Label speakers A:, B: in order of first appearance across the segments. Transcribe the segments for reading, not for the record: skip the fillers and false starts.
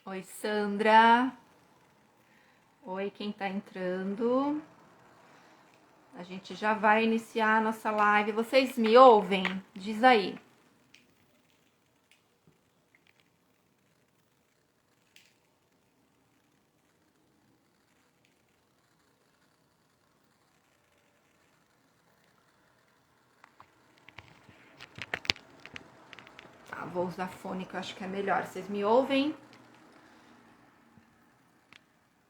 A: Oi, Sandra. Oi, quem tá entrando? A gente já vai iniciar a nossa live. Vocês me ouvem? Diz aí. Tá, vou usar fone que eu acho que é melhor. Vocês me ouvem?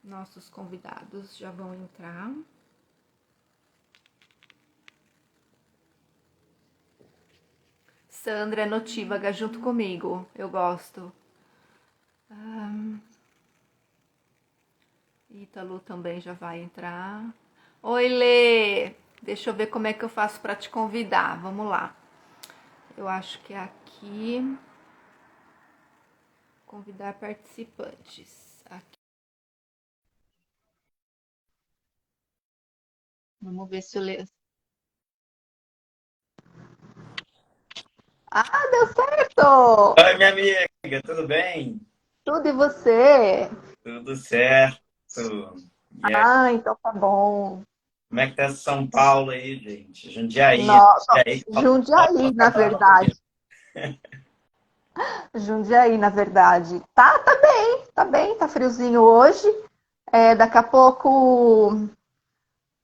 A: Nossos convidados já vão entrar. Sandra é notívaga junto comigo. Eu gosto. Ítalo também já vai entrar. Oi, Lê! Deixa eu ver como é que eu faço para te convidar. Vamos lá. Eu acho que é aqui. Convidar participantes. Aqui. Vamos ver se o Lê. Ah, deu certo!
B: Oi, minha amiga, tudo bem?
A: Tudo e você?
B: Tudo certo. E aí,
A: Ah, então tá bom.
B: como é que tá São Paulo aí, gente? Jundiaí,
A: Nossa,
B: Jundiaí,
A: Jundiaí, na
B: Catarina.
A: verdade. Jundiaí, na verdade. Tá friozinho hoje. Daqui a pouco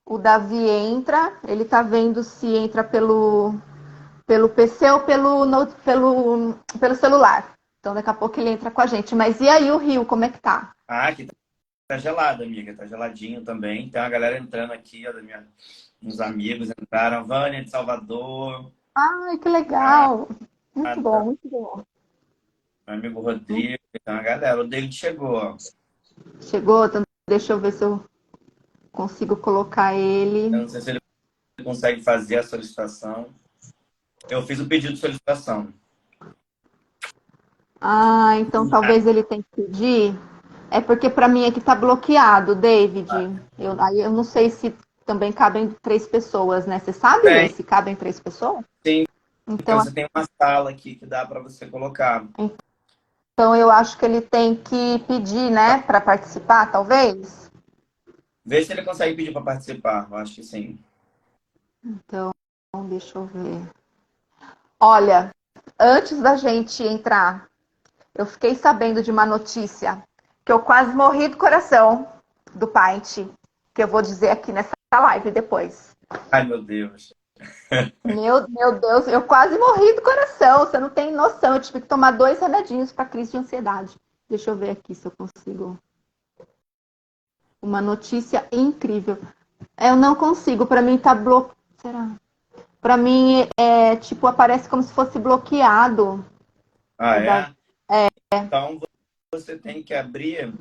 A: o Davi entra. Ele tá vendo se entra pelo PC ou pelo celular. Então daqui a pouco ele entra com a gente. Mas e aí o Rio, como é que tá?
B: Ah, aqui tá gelado, amiga, tá geladinho também. Tem uma galera entrando aqui, ó, uns amigos entraram. Vânia de Salvador,
A: Ai, que
B: a,
A: legal. Muito
B: a,
A: bom, muito bom.
B: meu amigo Rodrigo, tem uma galera. O David chegou, ó.
A: Chegou, então deixa eu ver se eu consigo colocar
B: Eu
A: ele.
B: não sei se ele consegue fazer a solicitação. Eu fiz o pedido de solicitação.
A: Ah, então talvez ele tenha que pedir. É porque para mim aqui tá bloqueado, David. Aí eu não sei se também cabem 3 pessoas, né? Você sabe, Lê,
B: Tem,
A: se cabem 3 pessoas?
B: sim, porque
A: Então,
B: você tem uma sala aqui que dá para você colocar.
A: então eu acho que ele tem que pedir, né, para participar, talvez.
B: Vê se ele consegue pedir para participar. Eu acho que sim.
A: Então, deixa eu ver. Olha, antes da gente entrar, eu fiquei sabendo de uma notícia que eu quase morri do coração do Paint, que eu vou dizer aqui nessa live depois.
B: Ai, meu Deus.
A: Meu Deus, eu quase morri do coração, você não tem noção. Eu tive que tomar 2 remedinhos para crise de ansiedade. Deixa eu ver aqui se eu consigo. Uma notícia incrível. Eu não consigo, para mim tá bloqueado. Será? Para mim é tipo, aparece como se fosse bloqueado
B: Ah,
A: o da.
B: é? Então você tem que abrir.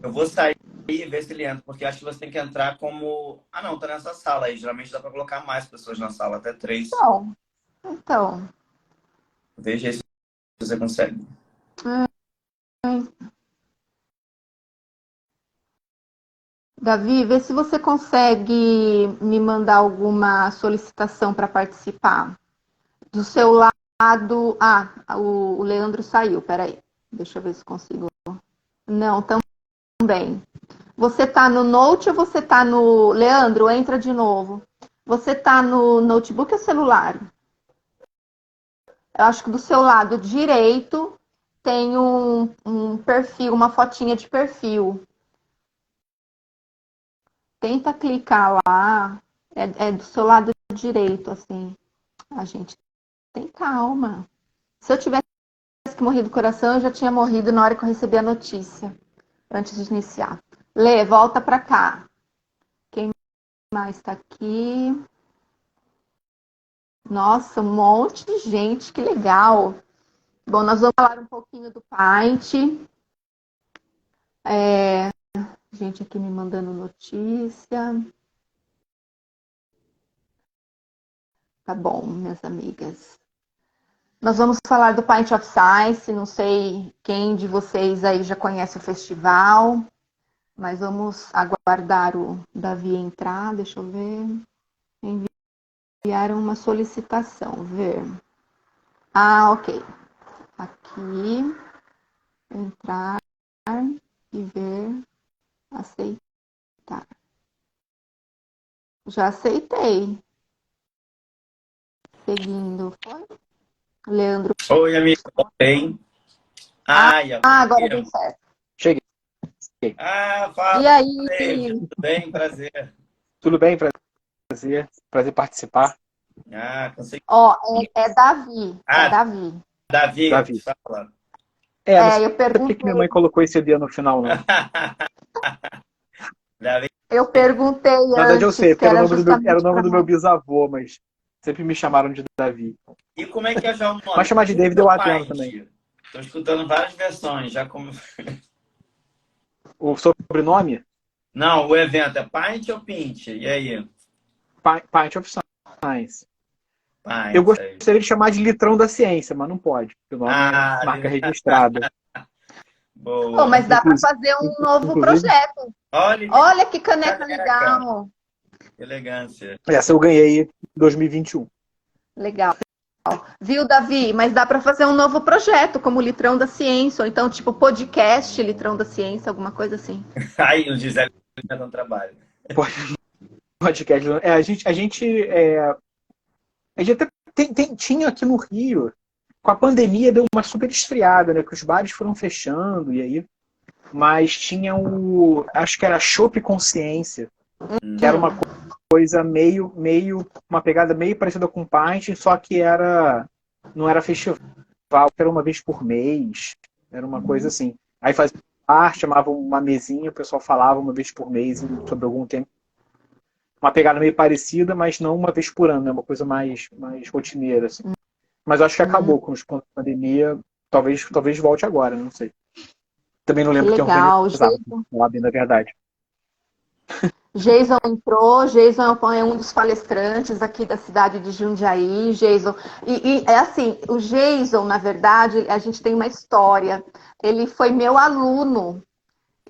B: Eu vou sair e ver se ele entra, porque acho que você tem que entrar como. Ah, não, tá nessa sala aí. Geralmente dá para colocar mais pessoas na sala, até três.
A: Então.
B: Veja aí se você consegue.
A: Davi, vê se você consegue me mandar alguma solicitação para participar. Do seu lado. Ah, o Leandro saiu, peraí. Deixa eu ver se consigo. Não, também. Você tá no Note ou você tá no. Leandro, entra de novo. Você tá no notebook ou celular? Eu acho que do seu lado direito tem um perfil, uma fotinha de perfil. Tenta clicar lá. É do seu lado direito, assim. A gente tem calma. Se eu tivesse que morrer do coração, eu já tinha morrido na hora que eu recebi a notícia, antes de iniciar. Lê, volta pra cá. Quem mais tá aqui? Nossa, um monte de gente, que legal. Bom, nós vamos falar um pouquinho do Paint. Gente aqui me mandando notícia. Tá bom, minhas amigas. Nós vamos falar do Pint of Science. Não sei quem de vocês aí já conhece o festival, mas vamos aguardar o Davi entrar. Deixa eu ver. Enviaram uma solicitação, ver. Ah, ok. Aqui. Entrar e ver, aceitar. Já aceitei. Seguindo, foi? Leandro.
B: Oi, amigo. Voltei. Ai,
A: Agora deu certo.
C: Cheguei.
A: E
B: Fala,
A: aí?
B: David. Tudo bem? Prazer.
C: Tudo bem? Prazer participar.
B: Consegui.
A: Ó, é Davi. É
B: Ah,
A: Davi.
B: Davi,
C: Davi.
B: fala.
C: Não sei
A: Eu
C: por que minha mãe
A: perguntei.
C: colocou esse D no final, não.
B: Davi.
A: Eu perguntei
C: Na verdade, eu sei,
A: antes, que
C: porque era
A: era
C: o
A: justamente
C: nome
A: para.
C: do meu bisavô, mas sempre me chamaram de Davi.
B: E como é que é já o
C: Mas
B: nome?
C: chamar de
B: O
C: David
B: seu
C: eu atendo também.
B: Paint. Estou escutando várias versões. Já como...
C: O sobrenome?
B: Não, o evento é Paint ou Pint? E aí?
C: Pint of Science. Eu
B: Paint. Aí.
C: gostaria de chamar de Litrão da Ciência, mas não pode, porque o nome é marca registrada.
A: Pô,
B: Boa.
A: mas dá para fazer um novo
C: Inclusive,
A: projeto.
B: Olha,
A: Olha que caneca
B: caneca.
A: legal.
B: Elegância.
C: essa eu ganhei em 2021.
A: Legal. Viu, Davi? Mas dá para fazer um novo projeto, como Litrão da Ciência, ou então, tipo, podcast Litrão da Ciência, alguma coisa assim.
B: Aí, o Gisele já dá um trabalho.
C: Podcast. A gente até tinha aqui no Rio, com a pandemia deu uma super esfriada, né? Que os bares foram fechando e aí. Mas tinha acho que era Chopp Consciência, que era uma coisa uma pegada meio parecida com Pint, só que não era festival, era uma vez por mês, era uma coisa assim. Aí fazia parte, chamava uma mesinha, o pessoal falava uma vez por mês sobre algum tema. Uma pegada meio parecida, mas não uma vez por ano, né? Uma coisa mais rotineira, assim. Mas eu acho que acabou com os pontos de pandemia, talvez volte agora, não sei. Também não
A: Que
C: lembro quem
A: legal.
C: organizava, falar bem da verdade.
A: Jason entrou, Jason é um dos palestrantes aqui da cidade de Jundiaí, Jason. E é assim, o Jason, na verdade, a gente tem uma história. Ele foi meu aluno.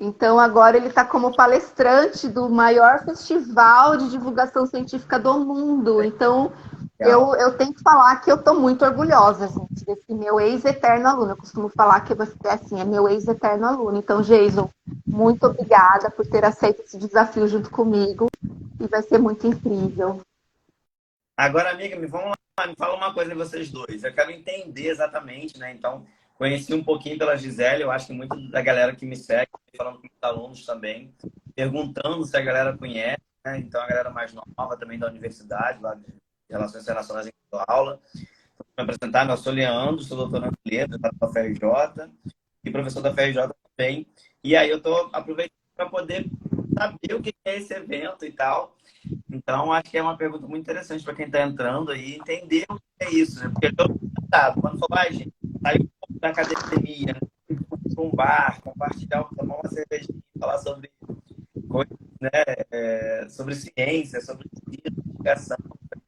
A: Então, agora ele está como palestrante do maior festival de divulgação científica do mundo. Então, eu tenho que falar que eu estou muito orgulhosa, gente, desse meu ex-eterno aluno. Eu costumo falar que você é meu ex-eterno aluno. Então, Jason, muito obrigada por ter aceito esse desafio junto comigo. E vai ser muito incrível.
B: Agora, amiga, me fala uma coisa de vocês dois. Eu quero entender exatamente, né? Então, conheci um pouquinho pela Gisele, eu acho que muito da galera que me segue, falando com os alunos também, perguntando se a galera conhece, né? Então, a galera mais nova também da universidade, lá de Relações Internacionais em aula. Vou me apresentar, eu sou Leandro, sou doutorando em letras da FRJ e professor da FRJ também. E aí eu estou aproveitando para poder saber o que é esse evento e tal. Então, acho que é uma pergunta muito interessante para quem está entrando aí, entender o que é isso, né? Porque eu estou encantado. Quando falar, gente, sair um pouco da academia, né? Para um bar, compartilhar, tomar uma cervejinha, falar sobre coisas, né? Sobre ciência, sobre investigação.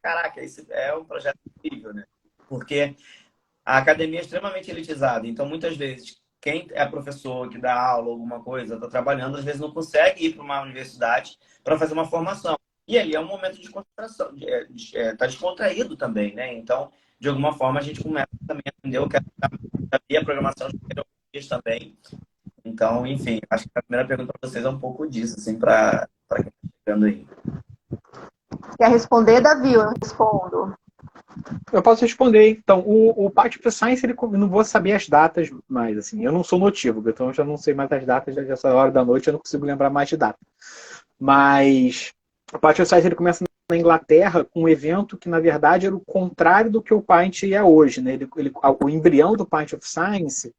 B: Caraca, esse é um projeto incrível, né? Porque a academia é extremamente elitizada. Então, muitas vezes, quem é professor, que dá aula, alguma coisa, está trabalhando, às vezes não consegue ir para uma universidade para fazer uma formação. E ali é um momento de concentração, tá descontraído também, né? Então, de alguma forma, a gente começa também a entender o que é a programação de tecnologias também. Então, enfim, acho que a primeira pergunta para vocês é um pouco disso, assim, para quem está chegando aí.
A: Quer responder, Davi? Eu respondo.
C: Eu posso responder. Então, o Pint of Science, eu não vou saber as datas mais, assim. Eu não sou notívago, então eu já não sei mais as datas, já essa hora da noite eu não consigo lembrar mais de data. Mas o Pint of Science, ele começa na Inglaterra com um evento que, na verdade, era o contrário do que o Pint é hoje, né? O embrião do Pint of Science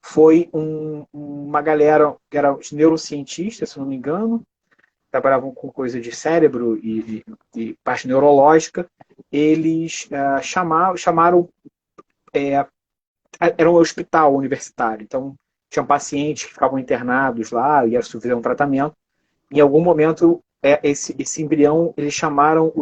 C: foi uma galera que era os neurocientistas, se não me engano, trabalhavam com coisa de cérebro e parte neurológica. Eles chamaram era um hospital universitário, então tinham pacientes que ficavam internados lá e fazer um tratamento. Em algum momento, esse embrião, eles chamaram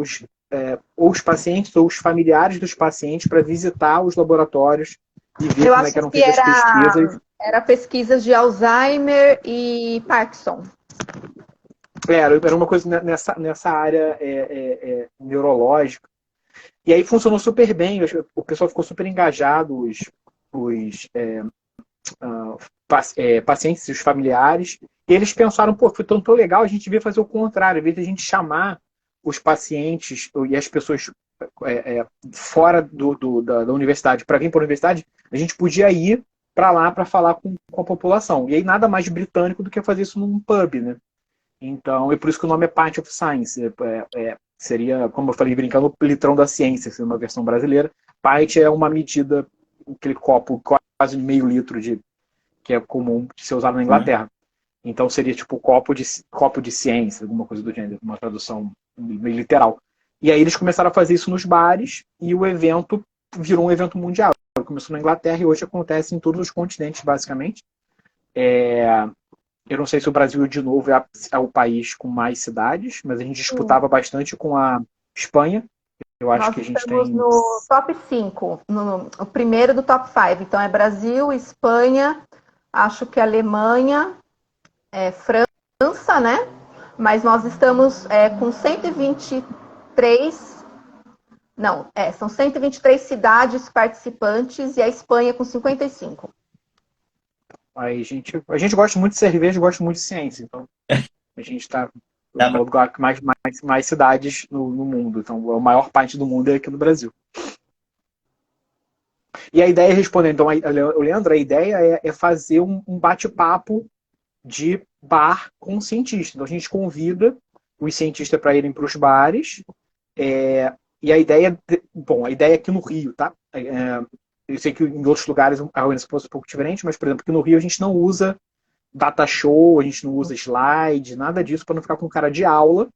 C: ou os pacientes ou os familiares dos pacientes para visitar os laboratórios e ver como é que eram feitas as pesquisas.
A: Era pesquisas de Alzheimer e Parkinson.
C: Era uma coisa nessa área neurológica. E aí funcionou super bem, o pessoal ficou super engajado, pacientes e os familiares. E eles pensaram, pô, foi tão legal, a gente devia fazer o contrário, ao invés de a gente chamar os pacientes e as pessoas fora da universidade para vir para a universidade, a gente podia ir para lá para falar com a população. E aí nada mais britânico do que fazer isso num pub, né? Então, é por isso que o nome é Pint of Science. Seria, como eu falei, brincando, o litrão da ciência, sendo uma versão brasileira. Pint é uma medida, aquele copo quase meio litro que é comum de ser usado na Inglaterra. Então seria tipo copo de ciência, alguma coisa do gênero, uma tradução meio literal. E aí eles começaram a fazer isso nos bares e o evento virou um evento mundial. Começou na Inglaterra e hoje acontece em todos os continentes, basicamente. Eu não sei se o Brasil, de novo, é o país com mais cidades, mas a gente disputava bastante com a Espanha. Eu acho que a gente
A: estamos
C: tem...
A: no top 5, o primeiro do top 5. Então é Brasil, Espanha, acho que Alemanha, França, né? Mas nós estamos com 123... Não, são 123 cidades participantes e a Espanha com 55.
C: A gente gosta muito de cerveja e gosta muito de ciência. Então, a gente está no lugar com mais cidades no mundo. Então, a maior parte do mundo é aqui no Brasil. E a ideia, respondendo então, Leandro, a ideia é fazer um bate-papo de bar com cientistas. Então, a gente convida os cientistas para irem para os bares. E a ideia aqui no Rio, tá? Eu sei que em outros lugares a organização é um pouco diferente, mas, por exemplo, aqui no Rio a gente não usa data show, a gente não usa slide, nada disso, para não ficar com cara de aula.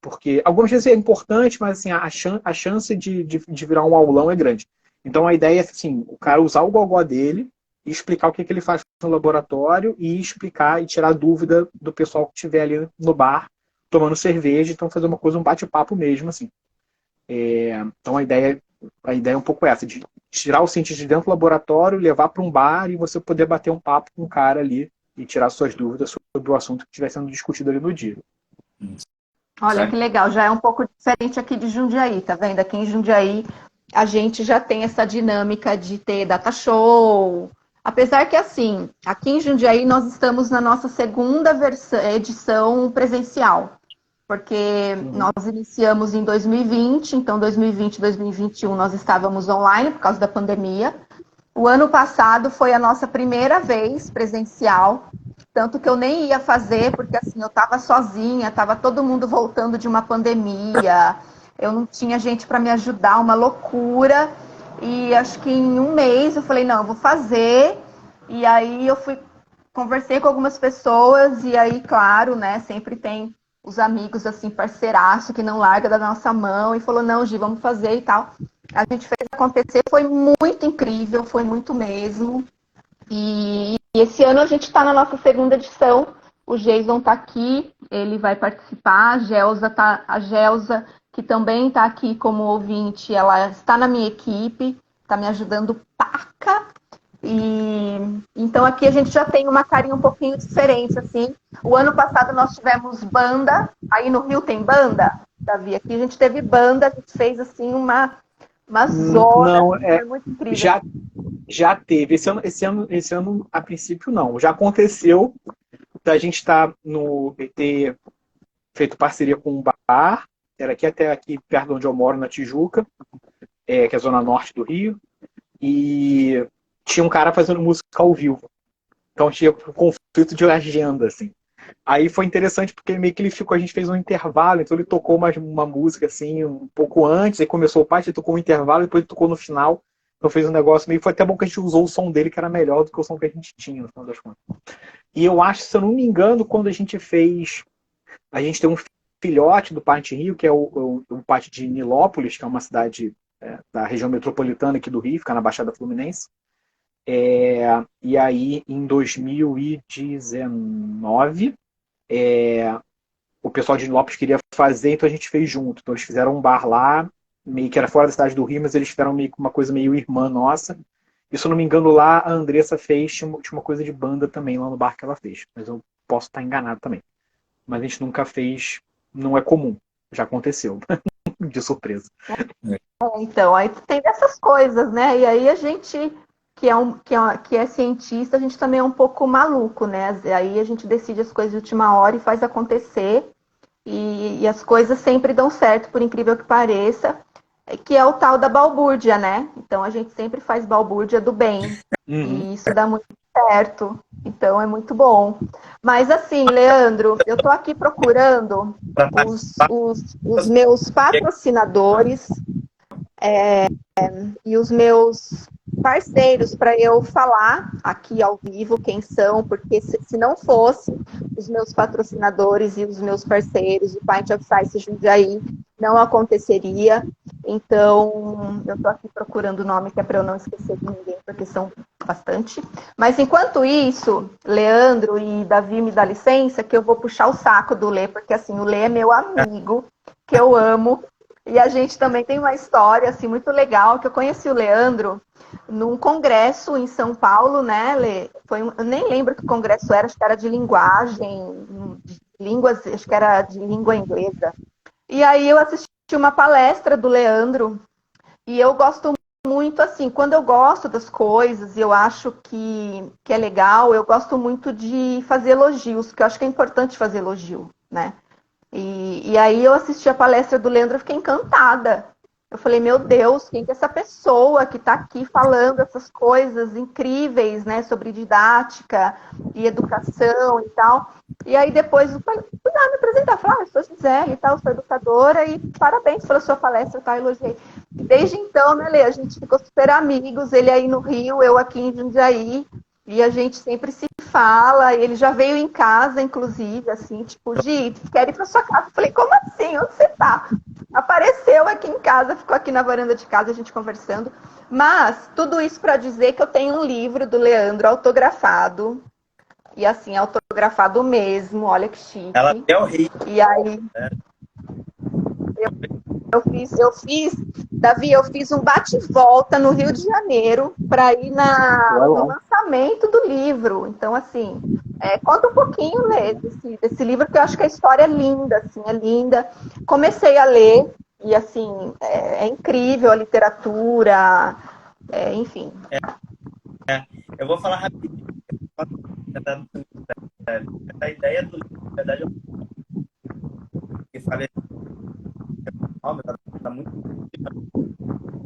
C: Porque algumas vezes é importante, mas assim, a chance de virar um aulão é grande. Então a ideia é assim, o cara usar o gogó dele e explicar o que ele faz no laboratório e explicar e tirar dúvida do pessoal que estiver ali no bar tomando cerveja, então fazer uma coisa, um bate-papo mesmo, assim. Então a ideia é um pouco essa, de tirar o cientista de dentro do laboratório, levar para um bar e você poder bater um papo com o cara ali e tirar suas dúvidas sobre o assunto que estiver sendo discutido ali no dia.
A: Olha que legal, já é um pouco diferente aqui de Jundiaí, tá vendo? Aqui em Jundiaí a gente já tem essa dinâmica de ter data show. Apesar que assim, aqui em Jundiaí nós estamos na nossa segunda edição presencial. Porque nós iniciamos em 2020, então 2020 e 2021 nós estávamos online por causa da pandemia. O ano passado foi a nossa primeira vez presencial, tanto que eu nem ia fazer, porque assim, eu estava sozinha, estava todo mundo voltando de uma pandemia, eu não tinha gente para me ajudar, uma loucura. E acho que em um mês eu falei, não, eu vou fazer. E aí conversei com algumas pessoas, e aí, claro, né, sempre tem os amigos, assim, parceiraço, que não larga da nossa mão, e falou, não, Gi, vamos fazer e tal. A gente fez acontecer, foi muito incrível, foi muito mesmo. E esse ano a gente está na nossa segunda edição, o Jason está aqui, ele vai participar, a Gelsa, que também está aqui como ouvinte, ela está na minha equipe, está me ajudando paca. Então aqui a gente já tem uma carinha um pouquinho diferente, assim. O ano passado nós tivemos banda, aí no Rio tem banda, Davi, aqui a gente teve banda, a gente fez assim uma zona,
C: não,
A: foi muito incrível.
C: Já teve, esse ano a princípio não, já aconteceu da gente ter feito parceria com um bar, era até aqui perto de onde eu moro, na Tijuca, que é a zona norte do Rio, e tinha um cara fazendo música ao vivo. Então tinha um conflito de agenda, assim. Aí foi interessante porque meio que a gente fez um intervalo, então ele tocou uma música assim um pouco antes, aí começou o parte, ele tocou um intervalo, depois ele tocou no final. Então fez um negócio meio... Foi até bom que a gente usou o som dele, que era melhor do que o som que a gente tinha, no final das contas. E eu acho, se eu não me engano, quando a gente fez... A gente tem um filhote do Pint Rio, que é o Pint de Nilópolis, que é uma cidade da região metropolitana aqui do Rio, fica na Baixada Fluminense. E aí, em 2019, o pessoal de Lopes queria fazer, então a gente fez junto. Então eles fizeram um bar lá, meio que era fora da cidade do Rio, mas eles fizeram meio que uma coisa meio irmã nossa. E se eu não me engano, lá a Andressa tinha uma coisa de banda também lá no bar que ela fez. Mas eu posso estar enganado também. Mas a gente nunca fez, não é comum. Já aconteceu, de surpresa.
A: Então, aí tem dessas coisas, né? E aí a gente que é cientista, a gente também é um pouco maluco, né? Aí a gente decide as coisas de última hora e faz acontecer. E as coisas sempre dão certo, por incrível que pareça, que é o tal da balbúrdia, né? Então a gente sempre faz balbúrdia do bem. E isso dá muito certo. Então é muito bom. Mas assim, Leandro, eu tô aqui procurando os meus patrocinadores e os meus parceiros para eu falar aqui ao vivo quem são, porque se não fosse os meus patrocinadores e os meus parceiros, o Pint of Science Jundiaí não aconteceria. Então, eu estou aqui procurando o nome que é para eu não esquecer de ninguém, porque são bastante. Mas enquanto isso, Leandro e Davi me dá licença que eu vou puxar o saco do Lê, porque assim, o Lê é meu amigo, que eu amo. E a gente também tem uma história assim, muito legal, que eu conheci o Leandro num congresso em São Paulo, né, Lê? Eu nem lembro que congresso era, acho que era de linguagem, de línguas, acho que era de língua inglesa. E aí eu assisti uma palestra do Leandro e eu gosto muito, assim, quando eu gosto das coisas e eu acho que é legal, eu gosto muito de fazer elogios, porque eu acho que é importante fazer elogio, né? E aí eu assisti a palestra do Leandro e fiquei encantada. Eu falei, meu Deus, quem que é essa pessoa que está aqui falando essas coisas incríveis, né, sobre didática e educação e tal. E aí depois eu falei, fui lá me apresentar, falei, eu sou Gisele e tal, sou educadora e parabéns pela sua palestra, tá, elogiei. E desde então, né, Lê, a gente ficou super amigos, ele aí no Rio, eu aqui em Jundiaí, e a gente sempre se fala, ele já veio em casa, inclusive, assim, tipo, Gi, quero ir pra sua casa. Eu falei, como assim? Onde você tá? Apareceu aqui em casa, ficou aqui na varanda de casa, a gente conversando. Mas, tudo isso para dizer que eu tenho um livro do Leandro autografado, e assim, autografado mesmo, olha que chique.
B: Ela é horrível.
A: E aí, Davi, eu fiz um bate-volta no Rio de Janeiro para ir no lançamento do livro. Então, assim, conta um pouquinho, Lê, desse livro, que eu acho que a história é linda, assim, é linda. Comecei a ler, e assim, é incrível a literatura, enfim.
B: Eu vou falar rapidinho. A ideia do livro, na verdade, eu falei, tá muito,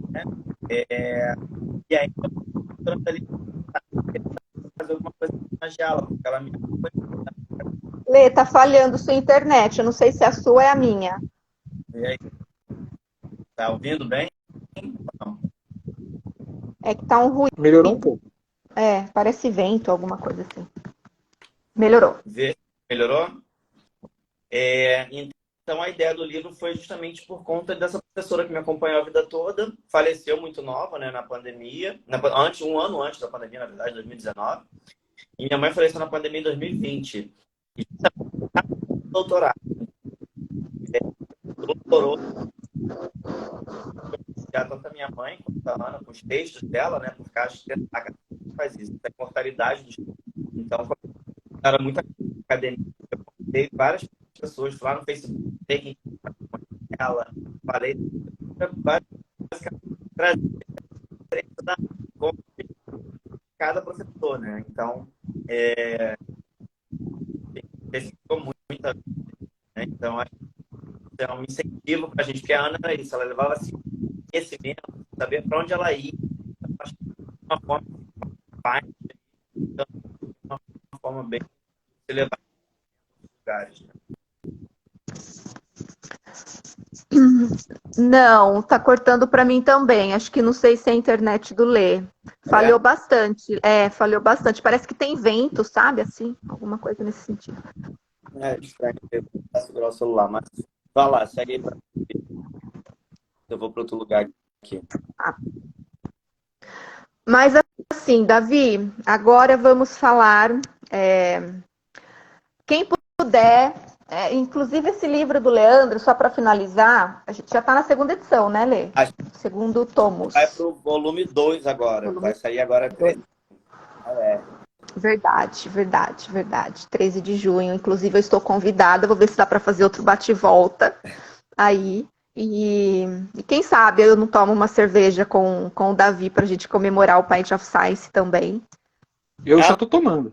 B: né? E aí, durante ali, fazer alguma coisa na Giala, porque ela me
A: Lê, tá falhando sua internet, eu não sei se a sua é a minha.
B: E aí, tá ouvindo bem? Não.
A: É que tá um ruído.
C: Melhorou um pouco.
A: Parece vento, alguma coisa assim. Melhorou.
B: Melhorou? Então, a ideia do livro foi justamente por conta dessa professora que me acompanhou a vida toda. Faleceu muito nova, né, na pandemia. Um ano antes da pandemia, na verdade, 2019. E minha mãe faleceu na pandemia em 2020. E doutorado. Doutorou. Tanto a minha mãe quanto a Ana, com os textos dela, né, porque acho que a faz isso. A imortalidade dos... Então, era muito acadêmica. Eu contei várias pessoas lá no Facebook, tem ela, falei, basicamente, cada professor, né? Então, ficou muito, né? Então, acho que é um incentivo para a gente, porque a Ana era isso, ela levava assim, conhecimento, saber para onde ela ia, acho que de uma forma então, uma forma bem de levar lugares, né?
A: Não, tá cortando para mim também. Acho que não sei se é a internet do Lê. Falhou bastante. Falhou bastante. Parece que tem vento, sabe? Assim, alguma coisa nesse sentido.
B: Estranho segurar o celular, mas vai lá, segue aí pra... Eu vou para outro lugar aqui.
A: Mas assim, Davi, agora vamos falar. Quem puder, inclusive esse livro do Leandro, só para finalizar, a gente já está na segunda edição, né, Lê? Segundo tomos.
B: Vai pro volume 2 agora. Vai sair agora 13.
A: Verdade, verdade, verdade. 13 de junho. Inclusive, eu estou convidada. Vou ver se dá para fazer outro bate-volta aí. E quem sabe eu não tomo uma cerveja com o Davi para a gente comemorar o Pint of Science também.
C: Eu
B: Ah,
C: já tô tomando.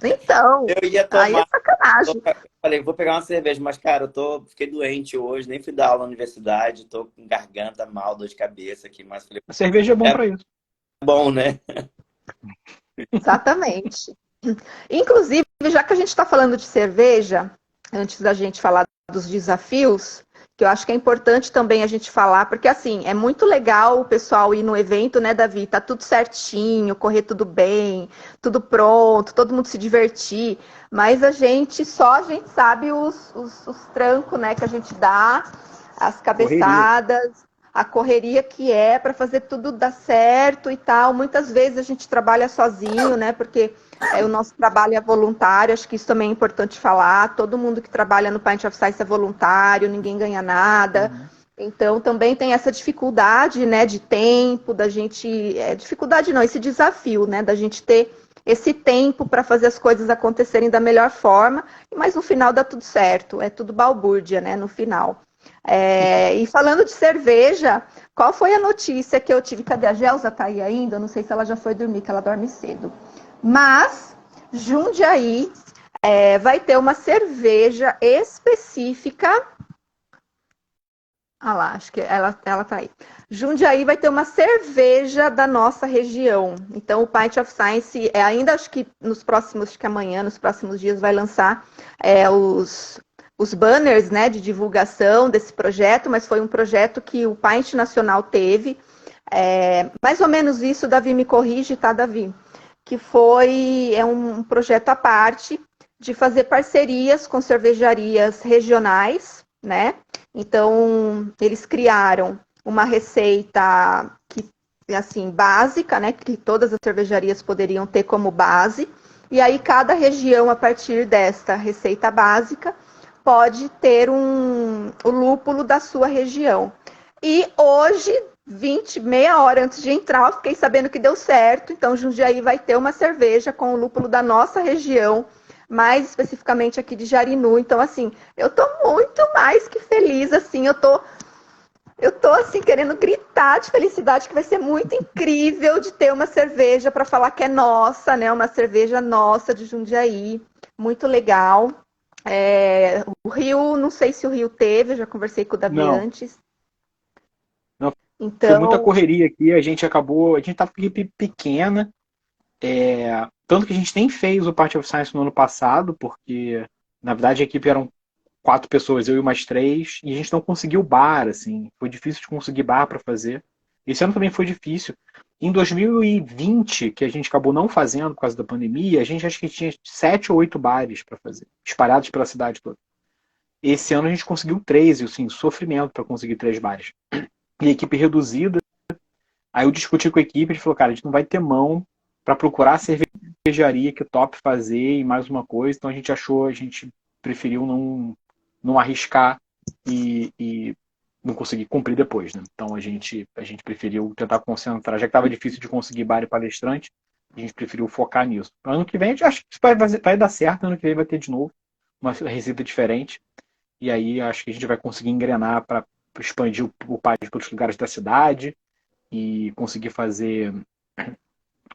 A: Então,
B: eu ia
A: aí é
B: tomar.
A: sacanagem.
B: Falei, vou pegar uma cerveja, mas, cara, fiquei doente hoje, nem fui dar aula na universidade, tô com garganta mal, dor de cabeça aqui, mas falei,
C: A cerveja é bom
B: é
C: pra isso.
B: bom, né?
A: Exatamente. Inclusive, já que a gente está falando de cerveja, antes da gente falar dos desafios, que eu acho que é importante também a gente falar, porque assim, é muito legal o pessoal ir no evento, né, Davi? Tá tudo certinho, correr tudo bem, tudo pronto, todo mundo se divertir, mas só a gente sabe os trancos, né, que a gente dá, as
C: Correria.
A: cabeçadas, a correria que é para fazer tudo dar certo e tal. Muitas vezes a gente trabalha sozinho, né? Porque o nosso trabalho é voluntário, acho que isso também é importante falar. Todo mundo que trabalha no Pint of Science é voluntário, ninguém ganha nada.
C: Uhum.
A: Então também tem essa dificuldade, né, de tempo, da gente. Dificuldade não, esse desafio, né? Da gente ter esse tempo para fazer as coisas acontecerem da melhor forma, mas no final dá tudo certo, é tudo balbúrdia, né? No final. E falando de cerveja, qual foi a notícia que eu tive? Cadê a Gelsa? Tá aí ainda? Eu não sei se ela já foi dormir, que ela dorme cedo. Mas Jundiaí vai ter uma cerveja específica. Ah lá, acho que ela tá aí. Jundiaí vai ter uma cerveja da nossa região. Então, o Pint of Science, ainda acho que acho que amanhã, nos próximos dias, vai lançar os banners, né, de divulgação desse projeto, mas foi um projeto que o Pint Nacional teve. Mais ou menos isso, Davi, me corrige, tá, Davi? Que é um projeto à parte de fazer parcerias com cervejarias regionais, né? Então, eles criaram uma receita que, assim, básica, né? Que todas as cervejarias poderiam ter como base. E aí, cada região, a partir desta receita básica, pode ter o lúpulo da sua região. E hoje, meia hora antes de entrar, eu fiquei sabendo que deu certo. Então, Jundiaí vai ter uma cerveja com o lúpulo da nossa região, mais especificamente aqui de Jarinu. Então, assim, eu tô muito mais que feliz, assim, eu tô assim querendo gritar de felicidade, que vai ser muito incrível de ter uma cerveja para falar que é nossa, né? Uma cerveja nossa de Jundiaí, muito legal. O Rio, não sei se o Rio teve, eu já conversei com o Davi
C: Não,
A: antes.
C: não. Foi muita
A: Então,
C: correria aqui. A gente tá com equipe pequena. Tanto que a gente nem fez o Party of Science no ano passado, porque na verdade a equipe eram 4 pessoas, eu e mais 3, e a gente não conseguiu bar, assim. Foi difícil de conseguir bar para fazer. Esse ano também foi difícil. Em 2020, que a gente acabou não fazendo por causa da pandemia, a gente acho que tinha 7 ou 8 bares para fazer, espalhados pela cidade toda. Esse ano a gente conseguiu 3, e assim, sofrimento para conseguir 3 bares. E a equipe reduzida. Aí eu discuti com a equipe, a gente falou, cara, a gente não vai ter mão para procurar a cervejaria que top fazer e mais uma coisa, então a gente preferiu não arriscar e não conseguir cumprir depois, né? Então a gente preferiu tentar concentrar, já que estava difícil de conseguir bar e palestrante, a gente preferiu focar nisso. Ano que vem, a gente acha que vai dar certo, ano que vem vai ter de novo uma receita diferente, e aí acho que a gente vai conseguir engrenar para expandir o país para outros lugares da cidade e conseguir fazer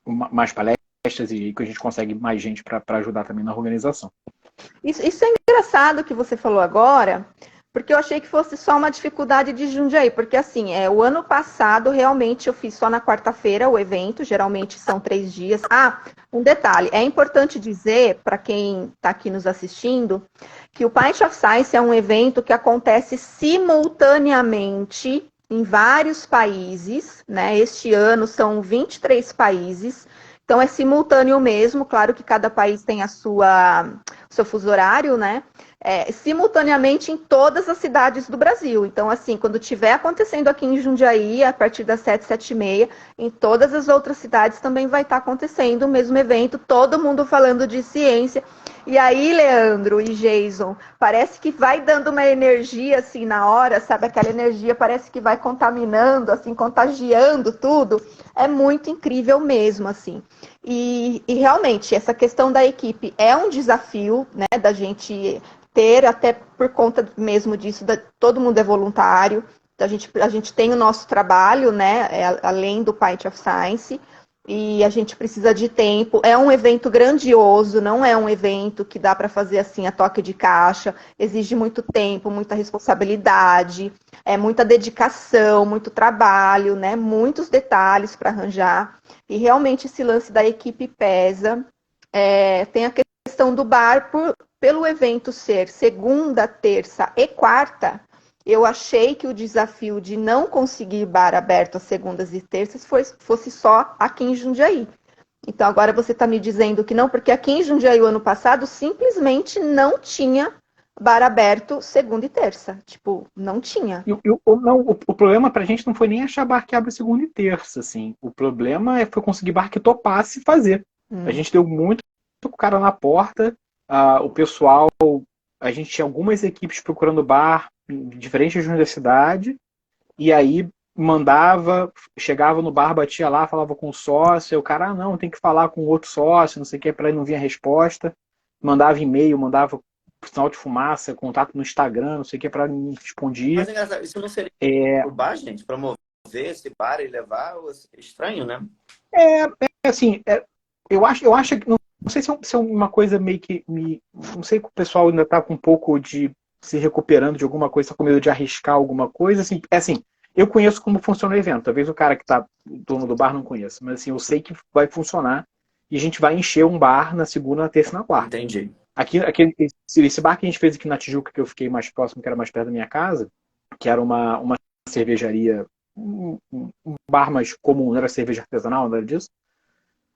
C: mais palestras e que a gente consegue mais gente para ajudar também na organização.
A: isso é engraçado que você falou agora, porque eu achei que fosse só uma dificuldade de Jundiaí, porque assim, o ano passado realmente eu fiz só na quarta-feira o evento, geralmente são 3 dias. Ah, um detalhe, é importante dizer para quem está aqui nos assistindo que o Pint of Science é um evento que acontece simultaneamente em vários países, né? Este ano são 23 países, então é simultâneo mesmo, claro que cada país tem seu fuso horário, né? Simultaneamente em todas as cidades do Brasil. Então, assim, quando estiver acontecendo aqui em Jundiaí, a partir das 7, 7h30, em todas as outras cidades também vai estar acontecendo o mesmo evento, todo mundo falando de ciência. E aí, Leandro e Jason, parece que vai dando uma energia assim na hora, sabe? Aquela energia parece que vai contaminando, assim, contagiando tudo. É muito incrível mesmo, assim. E realmente, essa questão da equipe é um desafio, né, da gente ter, até por conta mesmo disso, todo mundo é voluntário, Então, a gente tem o nosso trabalho, né, além do Pint of Science, e a gente precisa de tempo. É um evento grandioso, não é um evento que dá para fazer assim a toque de caixa. Exige muito tempo, muita responsabilidade, muita dedicação, muito trabalho, né? Muitos detalhes para arranjar. E realmente esse lance da equipe pesa. Tem a questão do bar, pelo evento ser segunda, terça e quarta. Eu achei que o desafio de não conseguir bar aberto às segundas e terças fosse só aqui em Jundiaí. Então agora você está me dizendo que não, porque aqui em Jundiaí o ano passado simplesmente não tinha bar aberto segunda e terça. Tipo, não tinha.
C: O problema pra gente não foi nem achar bar que abre segunda e terça, assim. O problema foi conseguir bar que topasse fazer. A gente deu muito cara na porta, o pessoal, a gente tinha algumas equipes procurando bar em diferentes regiões da cidade, e aí chegava no bar, batia lá, falava com o sócio, e o cara, não, tem que falar com outro sócio, não sei o que, para ele não vir a resposta. Mandava e-mail, mandava sinal de fumaça, contato no Instagram, não sei o que, para não respondia.
B: Mas engraçado, isso não seria o bar, gente? Promover esse bar e levar? Estranho, né?
C: Assim, eu acho que, não sei se é uma coisa meio que, não sei que o pessoal ainda tá com um pouco de se recuperando de alguma coisa, tá com medo de arriscar alguma coisa, assim, eu conheço como funciona o evento, talvez o cara que tá dono do bar não conheça, mas assim, eu sei que vai funcionar e a gente vai encher um bar na segunda, na terça e na quarta.
B: Entendi.
C: Esse bar que a gente fez aqui na Tijuca, que eu fiquei mais próximo, que era mais perto da minha casa, que era uma cervejaria, um bar mais comum, não era cerveja artesanal, nada disso.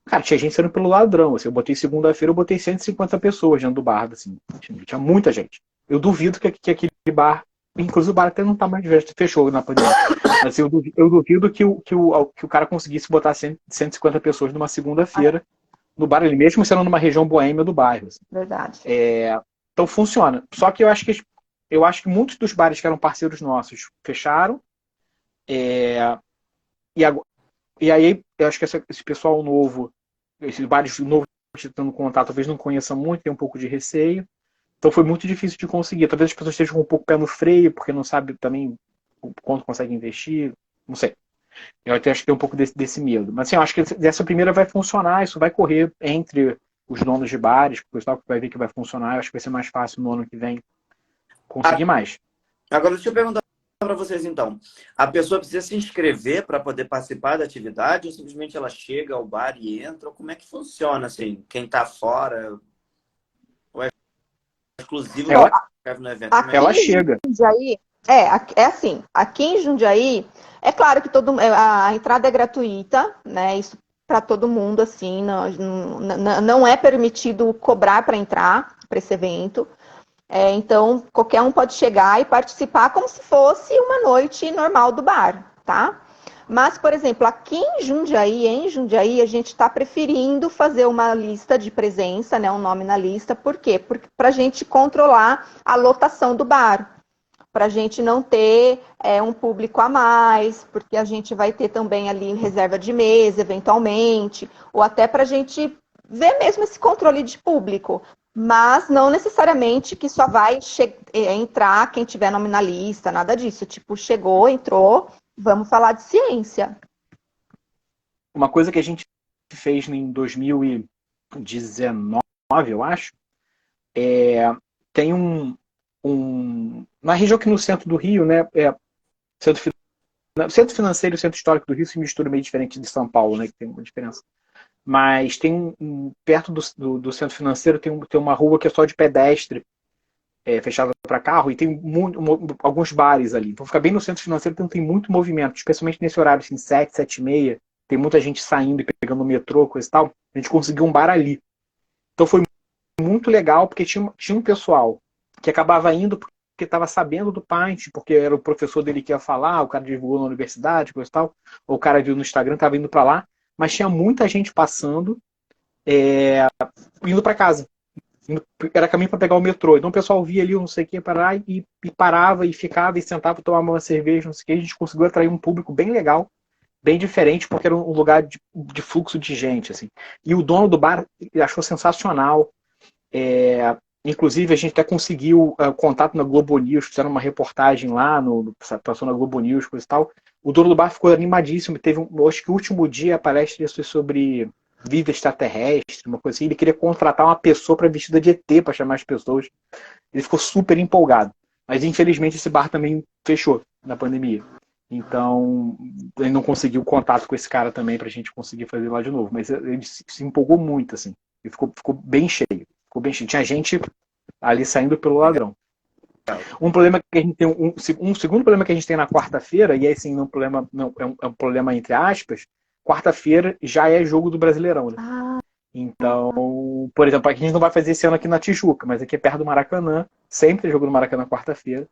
C: Cara, tinha gente saindo pelo ladrão. Assim, eu botei segunda-feira, eu botei 150 pessoas dentro do bar. Assim, tinha muita gente. Eu duvido que aquele bar. Inclusive o bar até não tá mais fechou na pandemia. Mas assim, eu duvido que o cara conseguisse botar 150 pessoas numa segunda-feira no bar, ele mesmo sendo numa região boêmia do bairro. Assim.
A: Verdade.
C: Então funciona. Só que eu acho que muitos dos bares que eram parceiros nossos fecharam. E aí, eu acho que esse pessoal novo, esses bares novos tendo contato, talvez não conheçam muito, tem um pouco de receio. Então foi muito difícil de conseguir. Talvez as pessoas estejam com um pouco pé no freio, porque não sabem também o quanto consegue investir. Não sei. Eu até acho que tem um pouco desse medo. Mas assim, eu acho que essa primeira vai funcionar, isso vai correr entre os donos de bares, o pessoal que vai ver que vai funcionar. Eu acho que vai ser mais fácil no ano que vem conseguir mais.
B: Agora, deixa eu perguntar para vocês, então. A pessoa precisa se inscrever para poder participar da atividade ou simplesmente ela chega ao bar e entra? Ou como é que funciona, assim? Quem está fora? Ou é exclusivo
C: Ela,
B: que escreve no evento?
C: ela chega.
A: Jundiaí, é assim, aqui em Jundiaí, é claro que a entrada é gratuita, né? Isso para todo mundo, assim, não é permitido cobrar para entrar para esse evento. Então, qualquer um pode chegar e participar como se fosse uma noite normal do bar, tá? Mas, por exemplo, aqui em Jundiaí, a gente está preferindo fazer uma lista de presença, né, um nome na lista. Por quê? Para a gente controlar a lotação do bar. Para a gente não ter um público a mais, porque a gente vai ter também ali reserva de mesa, eventualmente, ou até para a gente ver mesmo esse controle de público. Mas não necessariamente que só vai entrar quem tiver nome na lista, nada disso. Tipo, chegou, entrou, vamos falar de ciência.
C: Uma coisa que a gente fez em 2019, eu acho, tem na região aqui no centro do Rio, né, centro financeiro e centro histórico do Rio se mistura meio diferente de São Paulo, né, que tem uma diferença. Mas tem perto do centro financeiro tem uma rua que é só de pedestre, fechada para carro, e tem alguns bares ali. Então fica bem no centro financeiro, então tem muito movimento, especialmente nesse horário, assim, 7, 7 e meia, tem muita gente saindo e pegando o metrô, coisa e tal. A gente conseguiu um bar ali. Então foi muito legal, porque tinha um pessoal que acabava indo porque estava sabendo do Pint, porque era o professor dele que ia falar, o cara divulgou na universidade, coisa e tal, ou o cara viu no Instagram, estava indo para lá, mas tinha muita gente passando, indo para casa. Era caminho para pegar o metrô. Então o pessoal via ali, não sei o que, parar e parava e ficava e sentava, tomava uma cerveja, não sei o que. A gente conseguiu atrair um público bem legal, bem diferente, porque era um lugar de fluxo de gente, assim. E o dono do bar achou sensacional. Inclusive, a gente até conseguiu contato na Globo News, fizeram uma reportagem lá, passou na Globo News, coisa e tal. O dono do bar ficou animadíssimo. Acho que o último dia a palestra foi sobre vida extraterrestre, uma coisa assim. Ele queria contratar uma pessoa para vestida de ET para chamar as pessoas. Ele ficou super empolgado. Mas, infelizmente, esse bar também fechou na pandemia. Então, ele não conseguiu contato com esse cara também para a gente conseguir fazer lá de novo. Mas ele se empolgou muito, assim. Ele ficou bem cheio. Ficou bem cheio. Tinha gente ali saindo pelo ladrão. Um problema que a gente tem, um segundo problema que a gente tem na quarta-feira, e aí sim, é um problema entre aspas, quarta-feira já é jogo do Brasileirão, né? Então, por exemplo, a gente não vai fazer esse ano aqui na Tijuca, mas aqui é perto do Maracanã, sempre é jogo do Maracanã quarta-feira.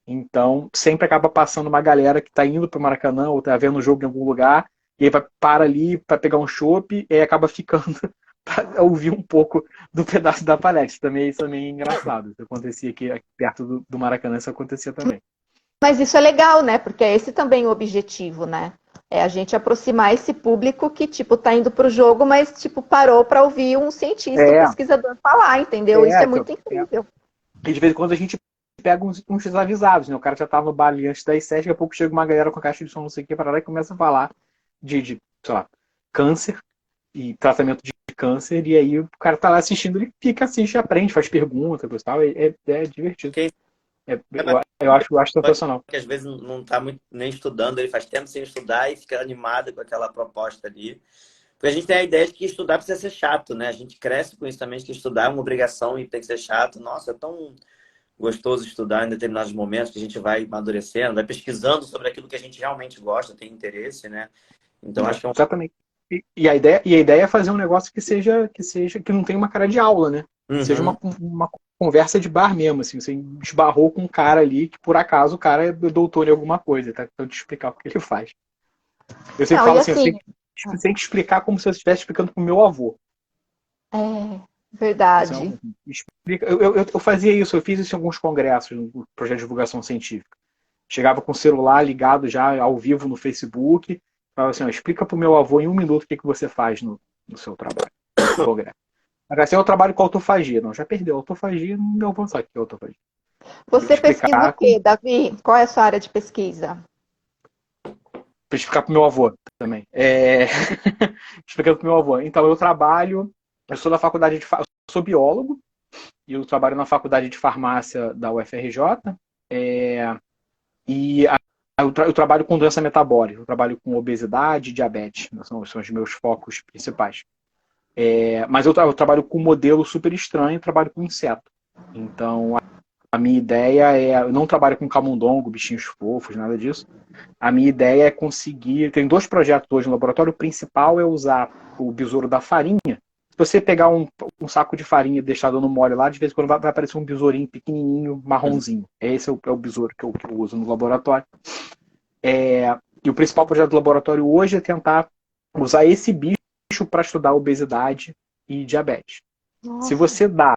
C: Então, sempre acaba passando uma galera que está indo para o Maracanã ou está vendo o jogo em algum lugar, e aí para ali para pegar um chopp, e aí acaba ficando para ouvir um pouco do pedaço da palestra. Isso também é engraçado. Isso acontecia aqui perto do Maracanã, isso acontecia também.
A: Mas isso é legal, né? Porque é esse também o objetivo, né? É a gente aproximar esse público que, tipo, tá indo pro jogo, mas, tipo, parou para ouvir um cientista, um pesquisador falar, entendeu? Isso é muito incrível.
C: E de vez em quando a gente pega uns desavisados, né? O cara já tava no bar ali antes das 7, daqui a pouco chega uma galera com a caixa de som, não sei o que, para lá e começa a falar de sei lá, câncer e tratamento de câncer, e aí o cara tá lá assistindo, ele fica, assiste, aprende, faz perguntas, coisa e tal, é divertido. Eu acho sensacional.
B: Que às vezes não tá muito nem estudando, ele faz tempo sem estudar e fica animado com aquela proposta ali. Porque a gente tem a ideia de que estudar precisa ser chato, né? A gente cresce com isso também, de que estudar é uma obrigação e tem que ser chato. Nossa, é tão gostoso estudar em determinados momentos que a gente vai amadurecendo, vai pesquisando sobre aquilo que a gente realmente gosta, tem interesse, né? Então acho que é
C: exatamente. E a ideia é fazer um negócio que não tenha uma cara de aula, né?
B: Uhum.
C: Seja uma conversa de bar mesmo, assim, você esbarrou com um cara ali que por acaso o cara é doutor em alguma coisa, tá? Então te explicar o que ele faz. Eu sempre falo assim, você tem que explicar como se eu estivesse explicando pro meu avô.
A: É, verdade.
C: Eu fazia isso, eu fiz isso em alguns congressos, no projeto de divulgação científica. Chegava com o celular ligado já ao vivo no Facebook, falava assim, explica pro meu avô em 1 minuto o que você faz no seu trabalho, no congresso. Agora, assim, eu trabalho com autofagia. Não, já perdeu. Autofagia, meu avô sabe o que é autofagia.
A: Você pesquisa o quê, Davi? Qual é a sua área de pesquisa?
C: Para explicar pro meu avô também. Explicando pro meu avô. Então, eu sou da faculdade eu sou biólogo, e eu trabalho na faculdade de farmácia da UFRJ, e eu trabalho com doença metabólica, eu trabalho com obesidade e diabetes, são os meus focos principais. Mas eu trabalho com um modelo super estranho, trabalho com inseto. Então, a minha ideia eu não trabalho com camundongo, bichinhos fofos, nada disso. A minha ideia é conseguir, tem 2 projetos hoje no laboratório, o principal é usar o besouro da farinha. Se você pegar um saco de farinha e deixar dando mole lá, de vez em quando vai aparecer um besourinho pequenininho, marronzinho. Esse é o besouro que eu uso no laboratório. E o principal projeto do laboratório hoje é tentar usar esse bicho para estudar obesidade e diabetes. Nossa. Se você dá